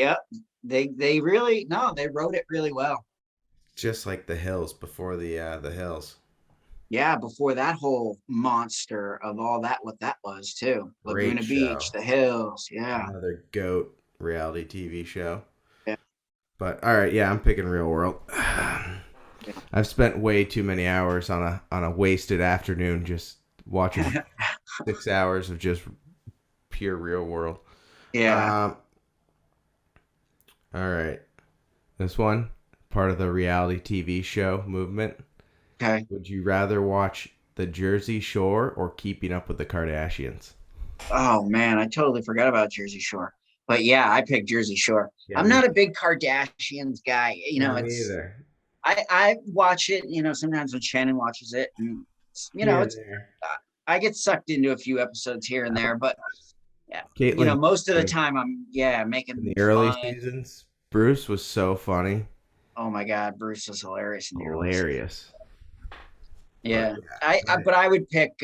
they really they wrote it really well. Just like The Hills before the Hills. Yeah, before that whole monster of all that, what that was too. Laguna Beach, The Hills, Another GOAT reality TV show. Yeah. But all right, I'm picking Real World. I've spent way too many hours on a wasted afternoon just watching 6 hours of just pure Real World. Yeah. All right. This one, part of the reality TV show movement. Okay. Would you rather watch The Jersey Shore or Keeping Up with the Kardashians? Oh man, I totally forgot about Jersey Shore. But I picked Jersey Shore. Yeah, I'm not a big Kardashians guy. Me either. I watch it, sometimes when Shannon watches it, and I get sucked into a few episodes here and there, but Caitlin, most of the time I'm making in the early seasons. Bruce was so funny. Oh my God, Bruce was hilarious. Hilarious. Yeah, but I would pick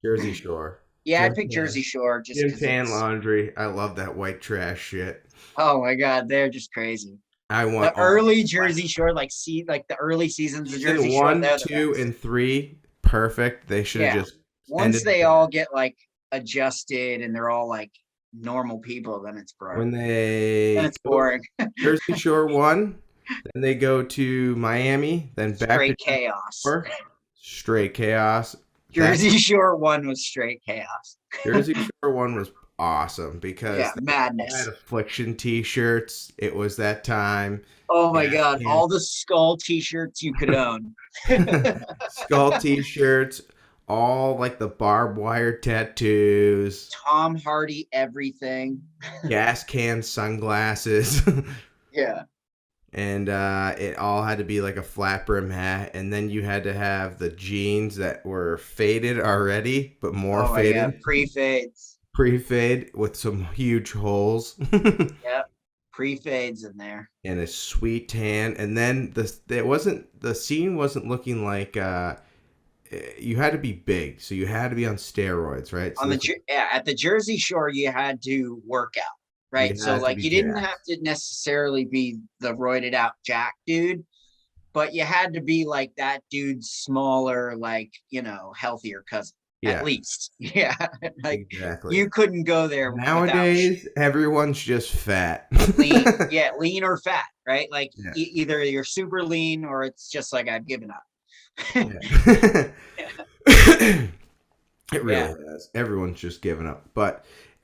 Jersey Shore. Yeah, I'd pick Jersey Shore. Just Jim Tan Laundry. I love that white trash shit. Oh my God, they're just crazy. I want the early Jersey Shore, like the early seasons of Jersey Shore. 1, 2, and 3, perfect. They should have just once they all get like adjusted and they're all like normal people, then it's boring. Then it's boring. Jersey Shore 1, then they go to Miami, then back straight to chaos. Straight chaos. Jersey Shore 1 was straight chaos. Jersey Shore 1 was awesome because madness. They had Affliction t-shirts. It was that time. Oh my God, all the Skull t-shirts you could own. Skull t-shirts, all like the barbed wire tattoos. Tom Hardy everything. Gas can sunglasses. Yeah. And it all had to be like a flat brim hat, and then you had to have the jeans that were faded already, but more faded. Pre-fade with some huge holes. Yep, pre-fades in there. And a sweet tan, and then the scene wasn't looking like you had to be big, so you had to be on steroids, right? So at the Jersey Shore, you had to work out. Right. So like you didn't have to necessarily be the roided out Jack dude, but you had to be like that dude's smaller, like, healthier cousin. At least. Yeah. Like exactly. You couldn't go there. Nowadays, everyone's just fat. Lean. Yeah, lean or fat, right? Like either you're super lean or it's just like I've given up. It really is. Everyone's just giving up.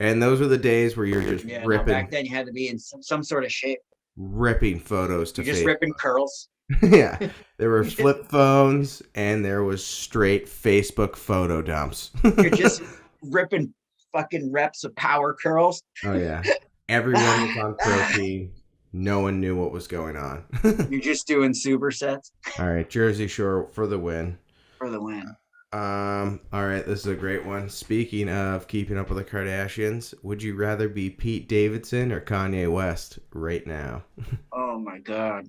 And those are the days where you're just ripping. No, back then you had to be in some sort of shape. Ripping photos to You're just ripping curls. Yeah, there were flip phones and there was straight Facebook photo dumps. You're just ripping fucking reps of power curls. Oh yeah, everyone was on protein. No one knew what was going on. You're just doing supersets All right, Jersey Shore for the win. for the win. All right, this is a great one. Speaking of keeping up with the Kardashians, would you rather be Pete Davidson or Kanye West right now? Oh my god.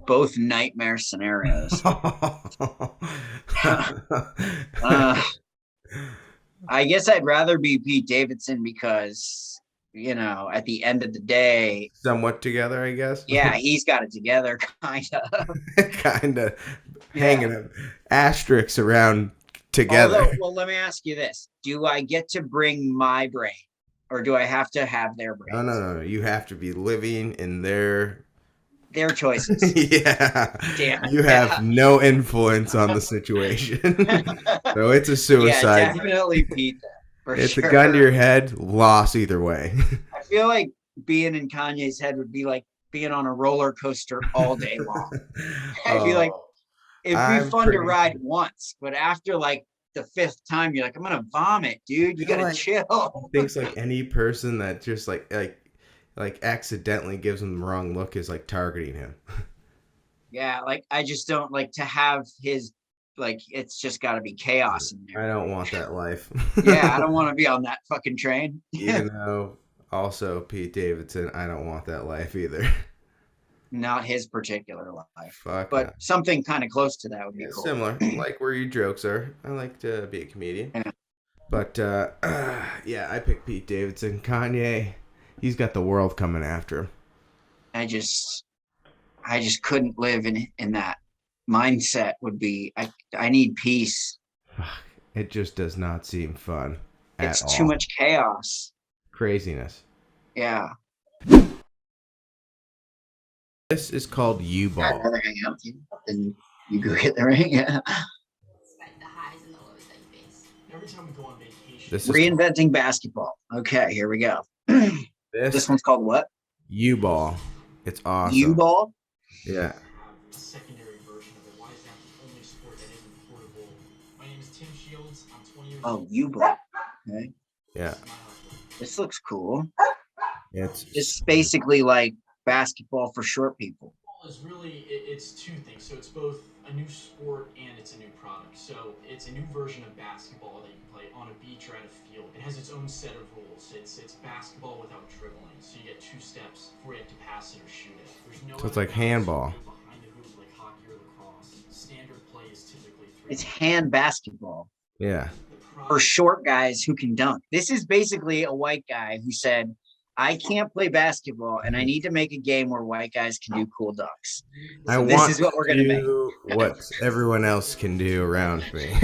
Both nightmare scenarios. I guess I'd rather be Pete Davidson because, at the end of the day, Somewhat together, I guess. yeah, he's got it together, kind of. Kind of hanging asterisks around together. Although, well, let me ask you this. Do I get to bring my brain or do I have to have their brain? No. You have to be living in their choices. Yeah. Damn. You have no influence on the situation. So it's a suicide. Yeah, definitely Pete. It's sure. a gun to your head, loss either way. I feel like being in Kanye's head would be like being on a roller coaster all day long. I'd be like, it'd be fun to ride once, but after like the fifth time, you're like, I'm gonna vomit, dude. You gotta chill. Thinks like any person that just like accidentally gives him the wrong look is like targeting him. Yeah, like I just don't like to have his it's just got to be chaos in there. I don't want that life. Yeah, I don't want to be on that fucking train. Even though also Pete Davidson, I don't want that life either. Not his particular life. Fuck. But no. something kind of close to that would be cool. Similar, like where your jokes are. I like to be a comedian. Yeah. But yeah, I pick Pete Davidson. Kanye, he's got the world coming after him. I just couldn't live in that mindset. Would be I need peace. It just does not seem fun. It's too much chaos. Craziness. Yeah. This is called U-Ball. I'd rather hang out with you than you go get the ring. Yeah. The highs and the lows that you face. Every time we go on vacation. This is Reinventing basketball. Okay, here we go. This one's called what? U-Ball. It's awesome. U-Ball? Yeah. A secondary version of it. Why is that the only sport that isn't portable? My name is Tim Shields. I'm 20 years old. Oh, U-Ball. Okay. Yeah. This looks cool. It's basically like basketball for short people. Is really it's two things. So it's both a new sport and it's a new product. So it's a new version of basketball that you can play on a beach or at a field. It has its own set of rules. It's basketball without dribbling. So you get 2 steps before you have to pass it or shoot it. There's no. So it's like handball. Behind the hoop like hockey or lacrosse. Standard play is typically 3. It's hand basketball. Yeah. For short guys who can dunk. This is basically a white guy who said, I can't play basketball, and I need to make a game where white guys can do cool dunks. So this is what we're going to make. What everyone else can do around me.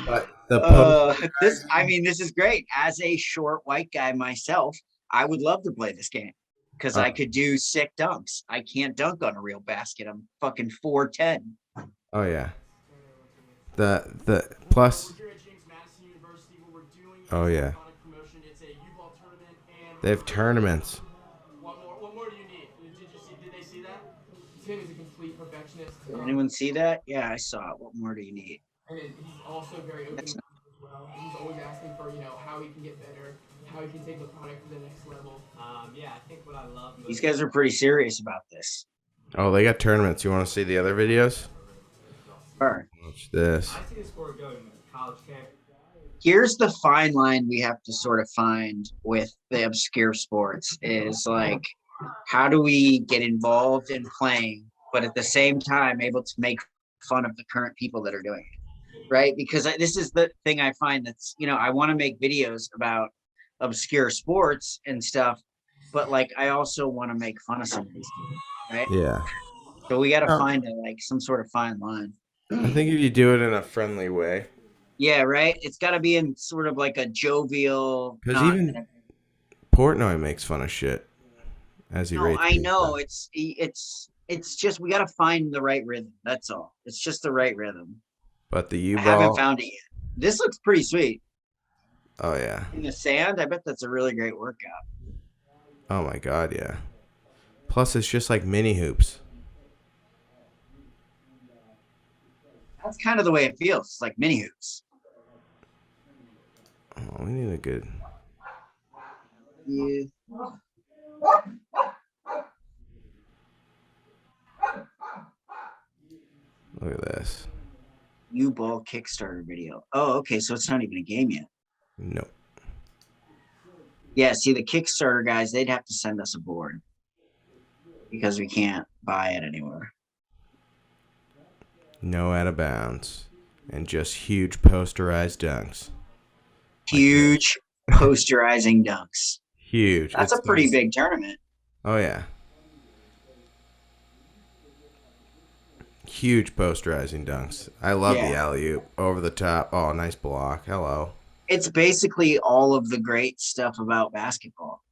But this is great. As a short white guy myself, I would love to play this game because I could do sick dunks. I can't dunk on a real basket. I'm fucking 4'10". Oh yeah. The plus. Oh yeah. They have tournaments. What more do you need? Did they see that? Tim is a complete perfectionist. Did anyone see that? Yeah, I saw it. What more do you need? And he's also very open as well. He's always asking for, how he can get better, how he can take the product to the next level. Yeah, I think what I love. These guys are pretty serious about this. Oh, they got tournaments. You want to see the other videos? Sure. Watch this. I see this sport going college camp. Here's the fine line we have to sort of find with the obscure sports is like, how do we get involved in playing, but at the same time able to make fun of the current people that are doing it, right? Because this is the thing I find that's, I want to make videos about obscure sports and stuff, but like I also want to make fun of some of these people, right? Yeah. So we got to find some sort of fine line. I think if you do it in a friendly way. Yeah, right. It's got to be in sort of like a jovial. Because even Portnoy makes fun of shit as he rates. I know it's just we got to find the right rhythm. That's all. It's just the right rhythm. But the U-Ball, I haven't found it yet. This looks pretty sweet. Oh yeah. In the sand, I bet that's a really great workout. Oh my god, yeah. Plus, it's just like mini hoops. That's kind of the way it feels. It's like mini hoops. Oh, we need a good... Yeah. Look at this. U-Ball Kickstarter video. Oh, okay, so it's not even a game yet. Nope. Yeah, see, the Kickstarter guys, they'd have to send us a board because we can't buy it anywhere. No out of bounds. And just huge posterized dunks. Huge posterizing dunks. Huge. That's a pretty big tournament. Oh, yeah. Huge posterizing dunks. I love the alley-oop. Over the top. Oh, nice block. Hello. It's basically all of the great stuff about basketball.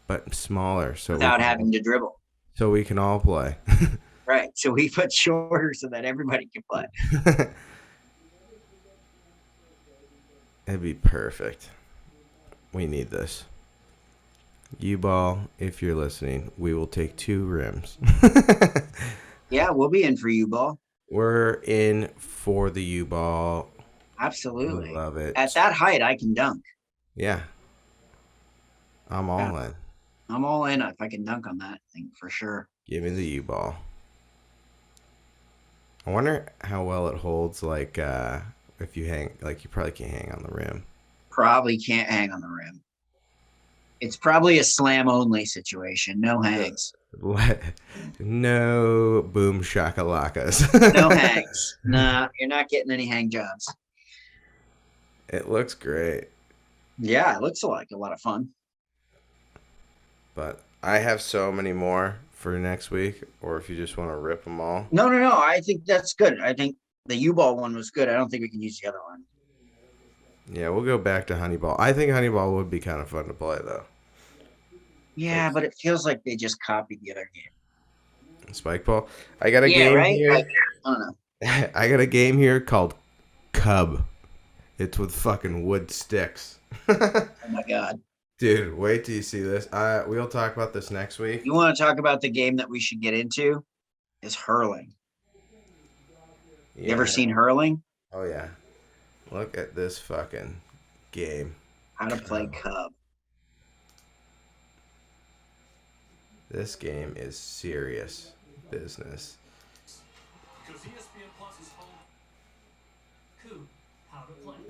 But smaller. So without having to dribble. So we can all play. Right. So we put shorter so that everybody can play. It'd be perfect. We need this. U-Ball, if you're listening, we will take 2 rims. Yeah, we'll be in for U-Ball. We're in for the U-Ball. Absolutely. I love it. At that height, I can dunk. Yeah. I'm all in. I'm all in if I can dunk on that thing for sure. Give me the U-Ball. I wonder how well it holds, like, if you hang, like, you probably can't hang on the rim. Probably can't hang on the rim. It's probably a slam-only situation. No hangs. No boom shakalakas. No hangs. Nah, you're not getting any hang jobs. It looks great. Yeah, it looks like a lot of fun. But I have so many more for next week, or if you just want to rip them all. No. I think that's good. I think the U-Ball one was good. I don't think we can use the other one. Yeah, we'll go back to Honeyball. I think Honeyball would be kind of fun to play, though. Yeah, but it feels like they just copied the other game. Spike ball. I got a game here. Like, I don't know. I got a game here called Cub. It's with fucking wood sticks. Oh my god. Dude, wait till you see this. We'll talk about this next week. You want to talk about the game that we should get into? Is hurling. Yeah. You ever seen hurling? Oh, yeah. Look at this fucking game. How to play Cub. This game is serious business.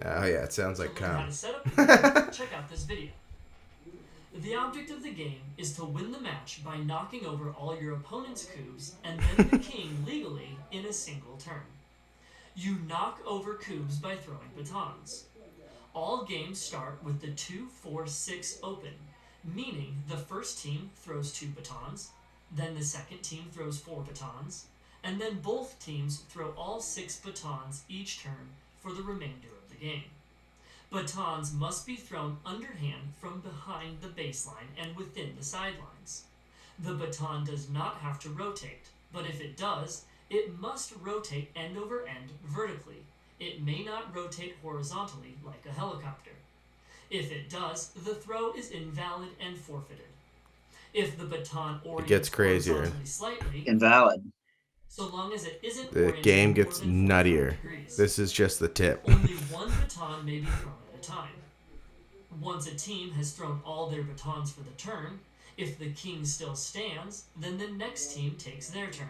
Oh, yeah, it sounds like Cum. Check out this video. The object of the game is to win the match by knocking over all your opponent's cubes and then the king legally in a single turn. You knock over cubes by throwing batons. All games start with the 2-4-6 open, meaning the first team throws 2 batons, then the second team throws 4 batons, and then both teams throw all 6 batons each turn for the remainder of the game. Batons must be thrown underhand from behind the baseline and within the sidelines. The baton does not have to rotate, but if it does, it must rotate end over end vertically. It may not rotate horizontally like a helicopter. If it does, the throw is invalid and forfeited. If the baton orients horizontally slightly, invalid. So long as it isn't the game gets nuttier. This is just the tip. Only one baton may be thrown at a time. Once a team has thrown all their batons for the turn, if the king still stands, then the next team takes their turn.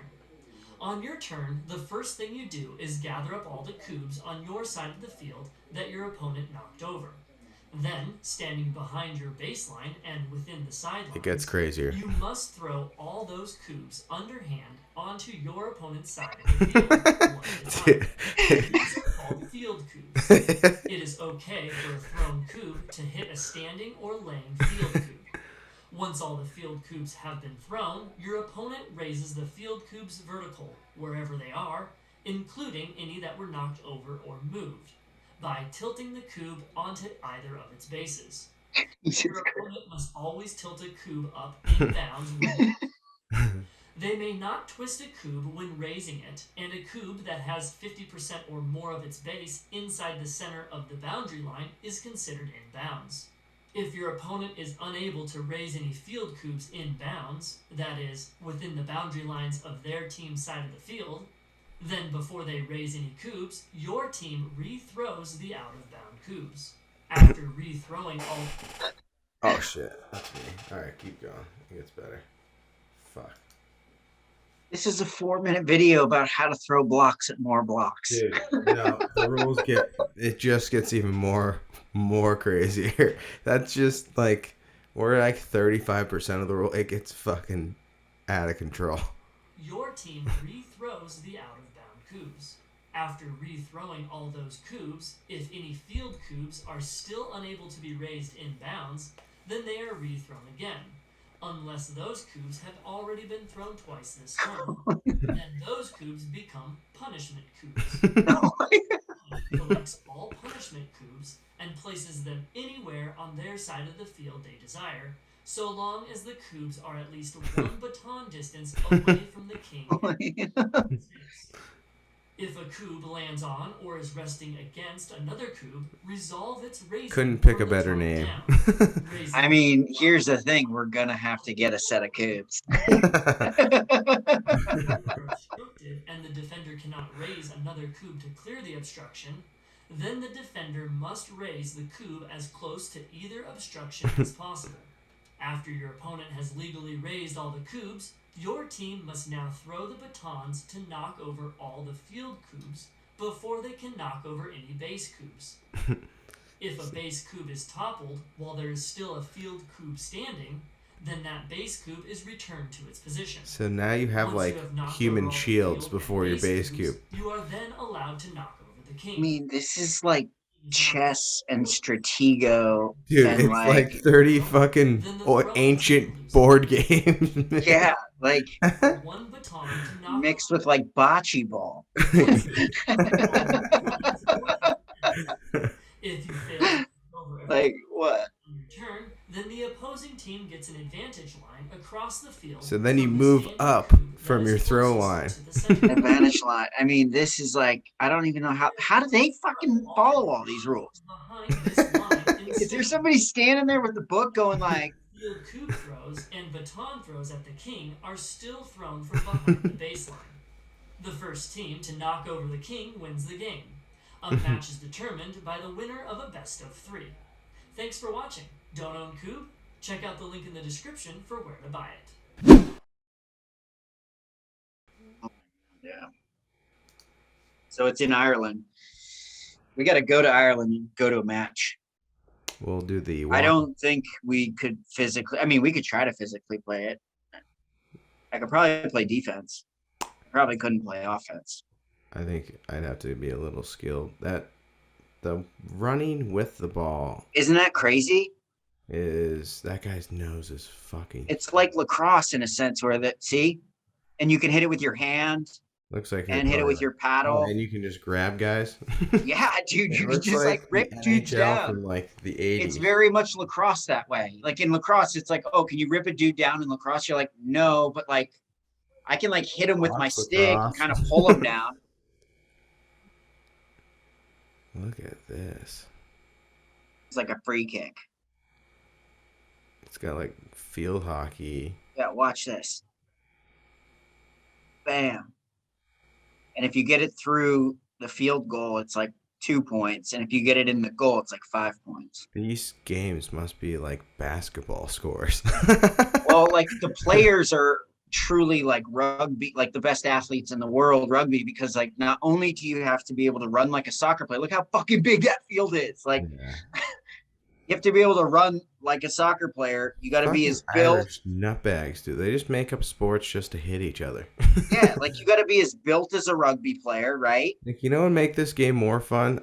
On your turn, the first thing you do is gather up all the cubes on your side of the field that your opponent knocked over. Then, standing behind your baseline and within the sidelines, it gets crazier. You must throw all those cubes underhand onto your opponent's side of the field one at a time. These are called field cubes. It is okay for a thrown cube to hit a standing or laying field cube. Once all the field cubes have been thrown, your opponent raises the field cubes vertical wherever they are, including any that were knocked over or moved, by tilting the cube onto either of its bases. Your opponent must always tilt a cube up in bounds. They may not twist a cube when raising it, and a cube that has 50% or more of its base inside the center of the boundary line is considered in bounds. If your opponent is unable to raise any field cubes in bounds, that is, within the boundary lines of their team's side of the field, then before they raise any cubes, your team rethrows the out-of-bound cubes. After rethrowing all... Oh, shit. That's me. Alright, keep going. It gets better. Fuck. This is a 4-minute video about how to throw blocks at more blocks. Dude, no, the rules it just gets even more crazier. That's just like, we're like 35% of the rule. It gets fucking out of control. Your team rethrows the out-of-bound cubes. After rethrowing all those cubes, if any field cubes are still unable to be raised in bounds, then they are rethrown again. Unless those cubes have already been thrown twice this turn, then those cubes become punishment cubes. Collects all punishment cubes and places them anywhere on their side of the field they desire, so long as the cubes are at least 1 baton distance away from the king. If a cube lands on or is resting against another cube, resolve its raising. Couldn't pick a better name. I mean, here's the thing. We're going to have to get a set of cubes. And the defender cannot raise another cube to clear the obstruction, then the defender must raise the cube as close to either obstruction as possible. After your opponent has legally raised all the cubes, your team must now throw the batons to knock over all the field cubes before they can knock over any base cubes. If a base cube is toppled while there is still a field cube standing, then that base cube is returned to its position. So now you have like human shields before your base cube. You are then allowed to knock over the king. I mean, this is like chess and Stratego. Dude, and it's like 30 fucking ancient board games. Yeah, like one baton to knock mixed with like bocce ball. If you fail over like what? on your turn, then the opposing team gets an advantage line across the field. So then you move up from your throw line. Advantage line. I mean, this is like, I don't even know how do they fucking follow all these rules? Is there somebody standing there with the book going like, field cube throws and baton throws at the king are still thrown from behind the baseline. The first team to knock over the king wins the game. A match is determined by the winner of a best of 3. Thanks for watching. Don't own Cube? Check out the link in the description for where to buy it. yeah. So it's in Ireland. We got to go to Ireland and go to a match. We'll do the I don't think we could physically, I mean, we could try to physically play it. I could probably play defense. Probably couldn't play offense. I think I'd have to be a little skilled. The running with the ball. Isn't that crazy? That guy's nose is fucking. It's like lacrosse in a sense where see? And you can hit it with your hand. Looks like and hit it with your paddle. And you can just grab guys. Yeah, dude, you can just like rip dudes down. From like the 80s. It's very much lacrosse that way. Like in lacrosse, it's like, oh, can you rip a dude down in lacrosse? You're like, no, but like I can like hit him with my stick and kind of pull him down. Look at this. It's like a free kick. It's got like field hockey. Yeah, watch this. Bam. And if you get it through the field goal, it's like 2 points. And if you get it in the goal, it's like 5 points. These games must be like basketball scores. Well, like the players are truly like rugby, like the best athletes in the world rugby, because like not only do you have to be able to run like a soccer player, look how fucking big that field is. Like you have to be able to run like a soccer player. You got to be as built. Irish nutbags, dude. They just make up sports just to hit each other. Yeah, like you got to be as built as a rugby player, right? Like, you know what would make this game more fun?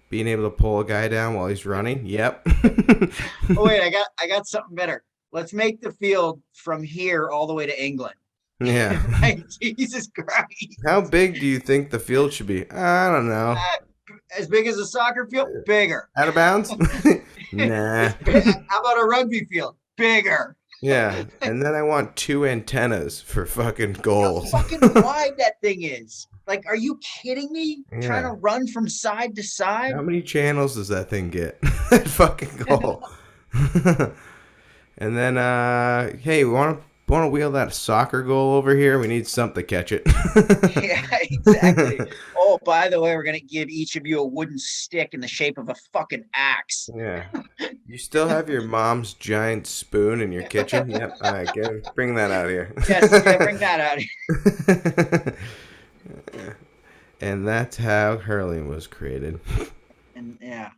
Being able to pull a guy down while he's running. Yep. Oh wait, I got something better. Let's make the field from here all the way to England. Yeah. Like, Jesus Christ. How big do you think the field should be? I don't know. As big as a soccer field? Bigger. Out of bounds? Nah. How about a rugby field? Bigger. Yeah. And then I want 2 antennas for fucking goals. How fucking wide that thing is. Like, are you kidding me? Yeah. Trying to run from side to side? How many channels does that thing get? That fucking goal. And then, hey, we want to wheel that soccer goal over here? We need something to catch it. Yeah, exactly. Oh, by the way, we're gonna give each of you a wooden stick in the shape of a fucking axe. Yeah. You still have your mom's giant spoon in your kitchen? Yep. All right, bring that out here. Yes, yeah, bring that out here. And that's how hurling was created. And yeah.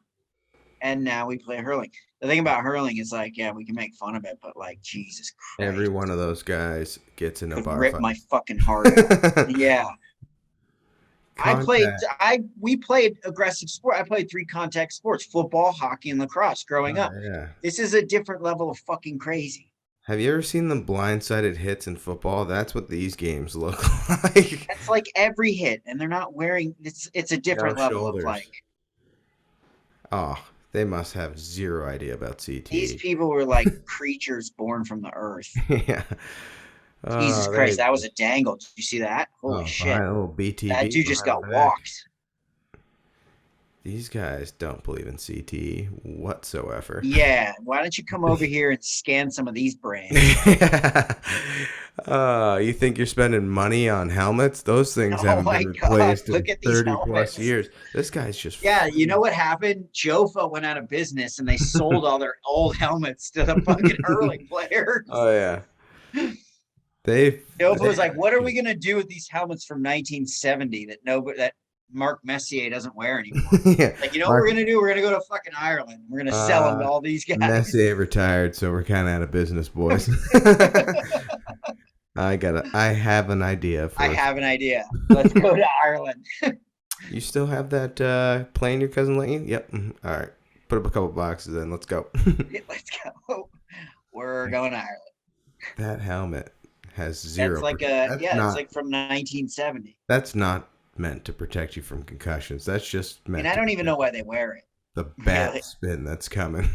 And now we play hurling. The thing about hurling is like, yeah, we can make fun of it, but like, Jesus Christ. Every one of those guys gets in a bar rip fight. my fucking heart out. Yeah. We played aggressive sport. I played 3 contact sports, football, hockey, and lacrosse growing up. Yeah. This is a different level of fucking crazy. Have you ever seen the blindsided hits in football? That's what these games look like. That's like every hit, and they're not wearing it's a different level shoulders. of like. Oh, they must have zero idea about CTE. These people were like creatures born from the earth. Yeah. Jesus Christ, that was a dangle. Did you see that? Holy shit. BTB that dude just got walked. These guys don't believe in CTE whatsoever. Yeah. Why don't you come over here and scan some of these brains? You think you're spending money on helmets? Those things haven't been replaced in 30 plus years. This guy's just... Yeah, you know what happened? Jofa went out of business and they sold all their old helmets to the fucking hurling players. Oh, yeah. Jofa was like, what are we going to do with these helmets from 1970 that Mark Messier doesn't wear anymore? Yeah. Like, you know what we're going to do? We're going to go to fucking Ireland. We're going to sell them to all these guys. Messier retired, so we're kind of out of business, boys. I have an idea. I have an idea. Let's go to Ireland. You still have that plane your cousin lent you? Yep. All right. Put up a couple boxes in. Let's go. Yeah, let's go. We're going to Ireland. That helmet has zero. That's like it's like from 1970. That's not meant to protect you from concussions. That's just meant. And I don't even know why they wear it. The bat spin that's coming.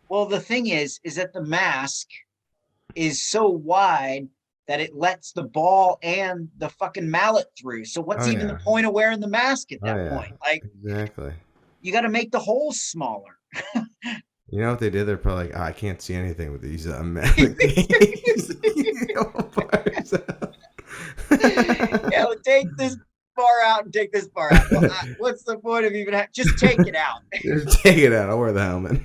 Well, the thing is that the mask is so wide that it lets the ball and the fucking mallet through. So what's even the point of wearing the mask at that point? Like, exactly. You got to make the holes smaller. You know what they did? They're probably like, I can't see anything with these Yeah, take this bar out and take this bar out. Well, what's the point of even just take it out? Just take it out. I'll wear the helmet.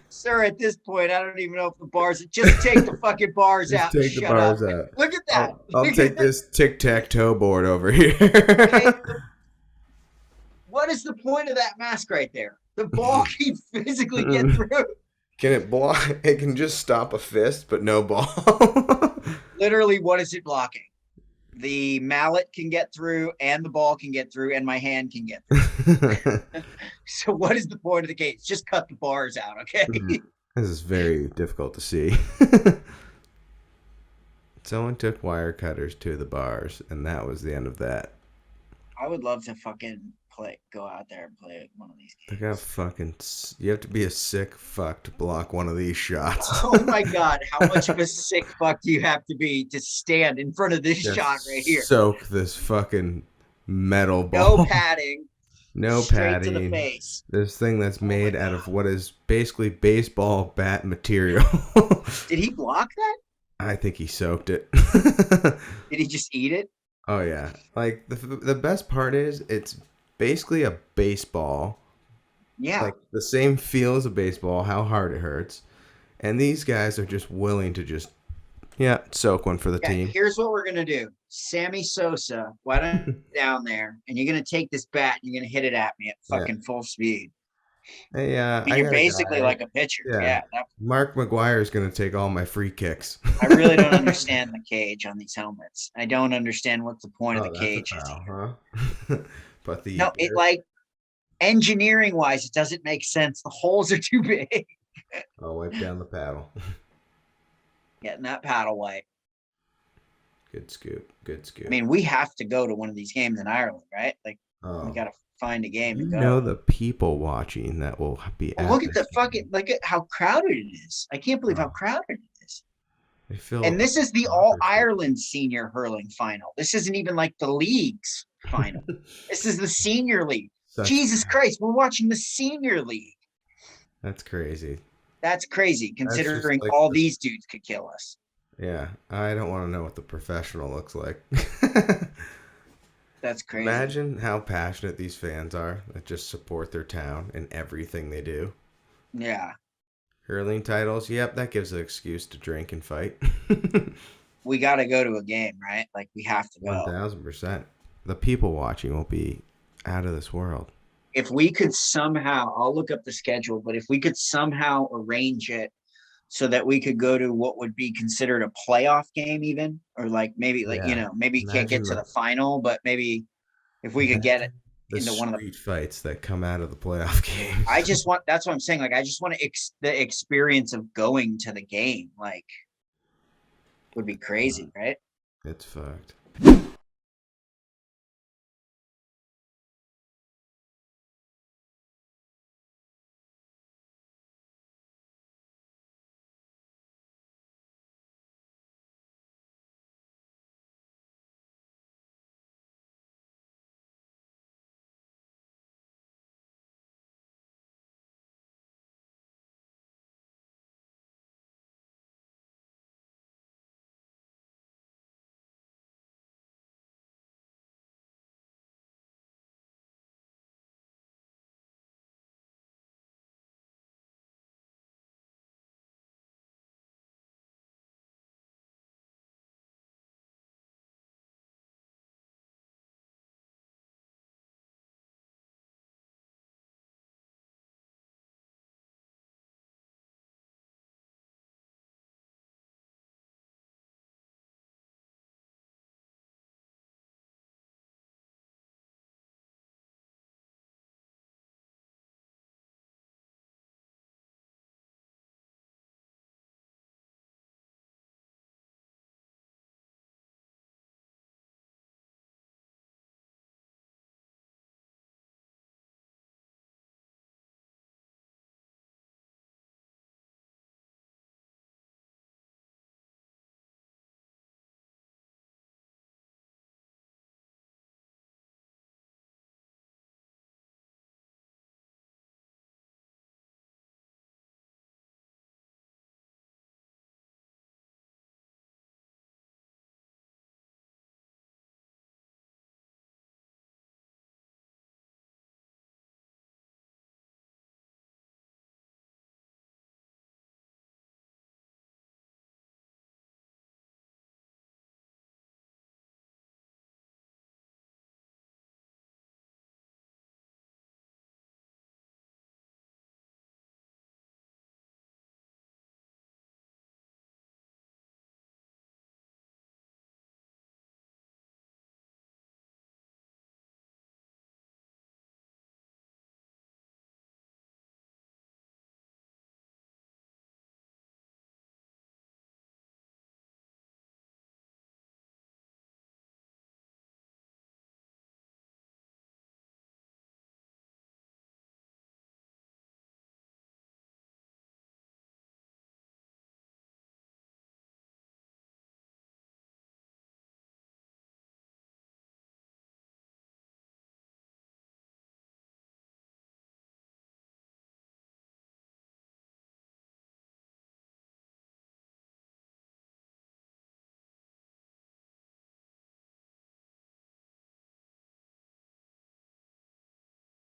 Sir, at this point, I don't even know if the bars. Just take the fucking bars out. Take the bars out. Look at that. I'll take this tic-tac-toe board over here. Okay. What is the point of that mask right there? The ball can physically get through. Can it block? It can just stop a fist, but no ball. Literally, what is it blocking? The mallet can get through, and the ball can get through, and my hand can get through. So what is the point of the case? Just cut the bars out, okay? This is very difficult to see. Someone took wire cutters to the bars, and that was the end of that. I would love to fucking go out there and play one of these games. Look how fucking... You have to be a sick fuck to block one of these shots. Oh my God, how much of a sick fuck do you have to be to stand in front of this shot right here? Soak this fucking metal ball. No padding. No straight padding. To the face. This thing that's made out of what is basically baseball bat material. Did he block that? I think he soaked it. Did he just eat it? Oh yeah. Like the best part is it's basically a baseball. Yeah. Like the same feel as a baseball, how hard it hurts. And these guys are just willing to just soak one for the team. Here's what we're gonna do. Sammy Sosa, why don't you down there and you're gonna take this bat and you're gonna hit it at me at fucking full speed. Hey, you're basically like a pitcher. Yeah. Mark McGuire is gonna take all my free kicks. I really don't understand the cage on these helmets. I don't understand what's the point of the cage. Huh? But like engineering wise, it doesn't make sense. The holes are too big. I'll wipe down the paddle. Getting that paddle wipe. Good scoop. I mean, we have to go to one of these games in Ireland, right? Like, we got to find a game to go. You know the people watching that will be. Look at look at how crowded it is. I can't believe how crowded it is. I feel. And this is the All Ireland Senior Hurling Final. This isn't even like the leagues. final. This is the senior league. Such- Jesus Christ, we're watching the senior league. That's crazy. That's crazy, considering like all these dudes could kill us. Yeah, I don't want to know what the professional looks like. That's crazy. Imagine how passionate these fans are that just support their town in everything they do. Yeah. Hurling titles, yep, that gives an excuse to drink and fight. We got to go to a game, right? Like, we have to go. 1000%. The people watching will be out of this world. If we could somehow, I'll look up the schedule, but if we could somehow arrange it so that we could go to what would be considered a playoff game even, or like maybe like, Yeah. maybe you can't get to Imagine the final, but maybe if we could get it the into one of the street fights that come out of the playoff games. that's what I'm saying. Like, I just want the experience of going to the game, like, would be crazy, right? It's fucked.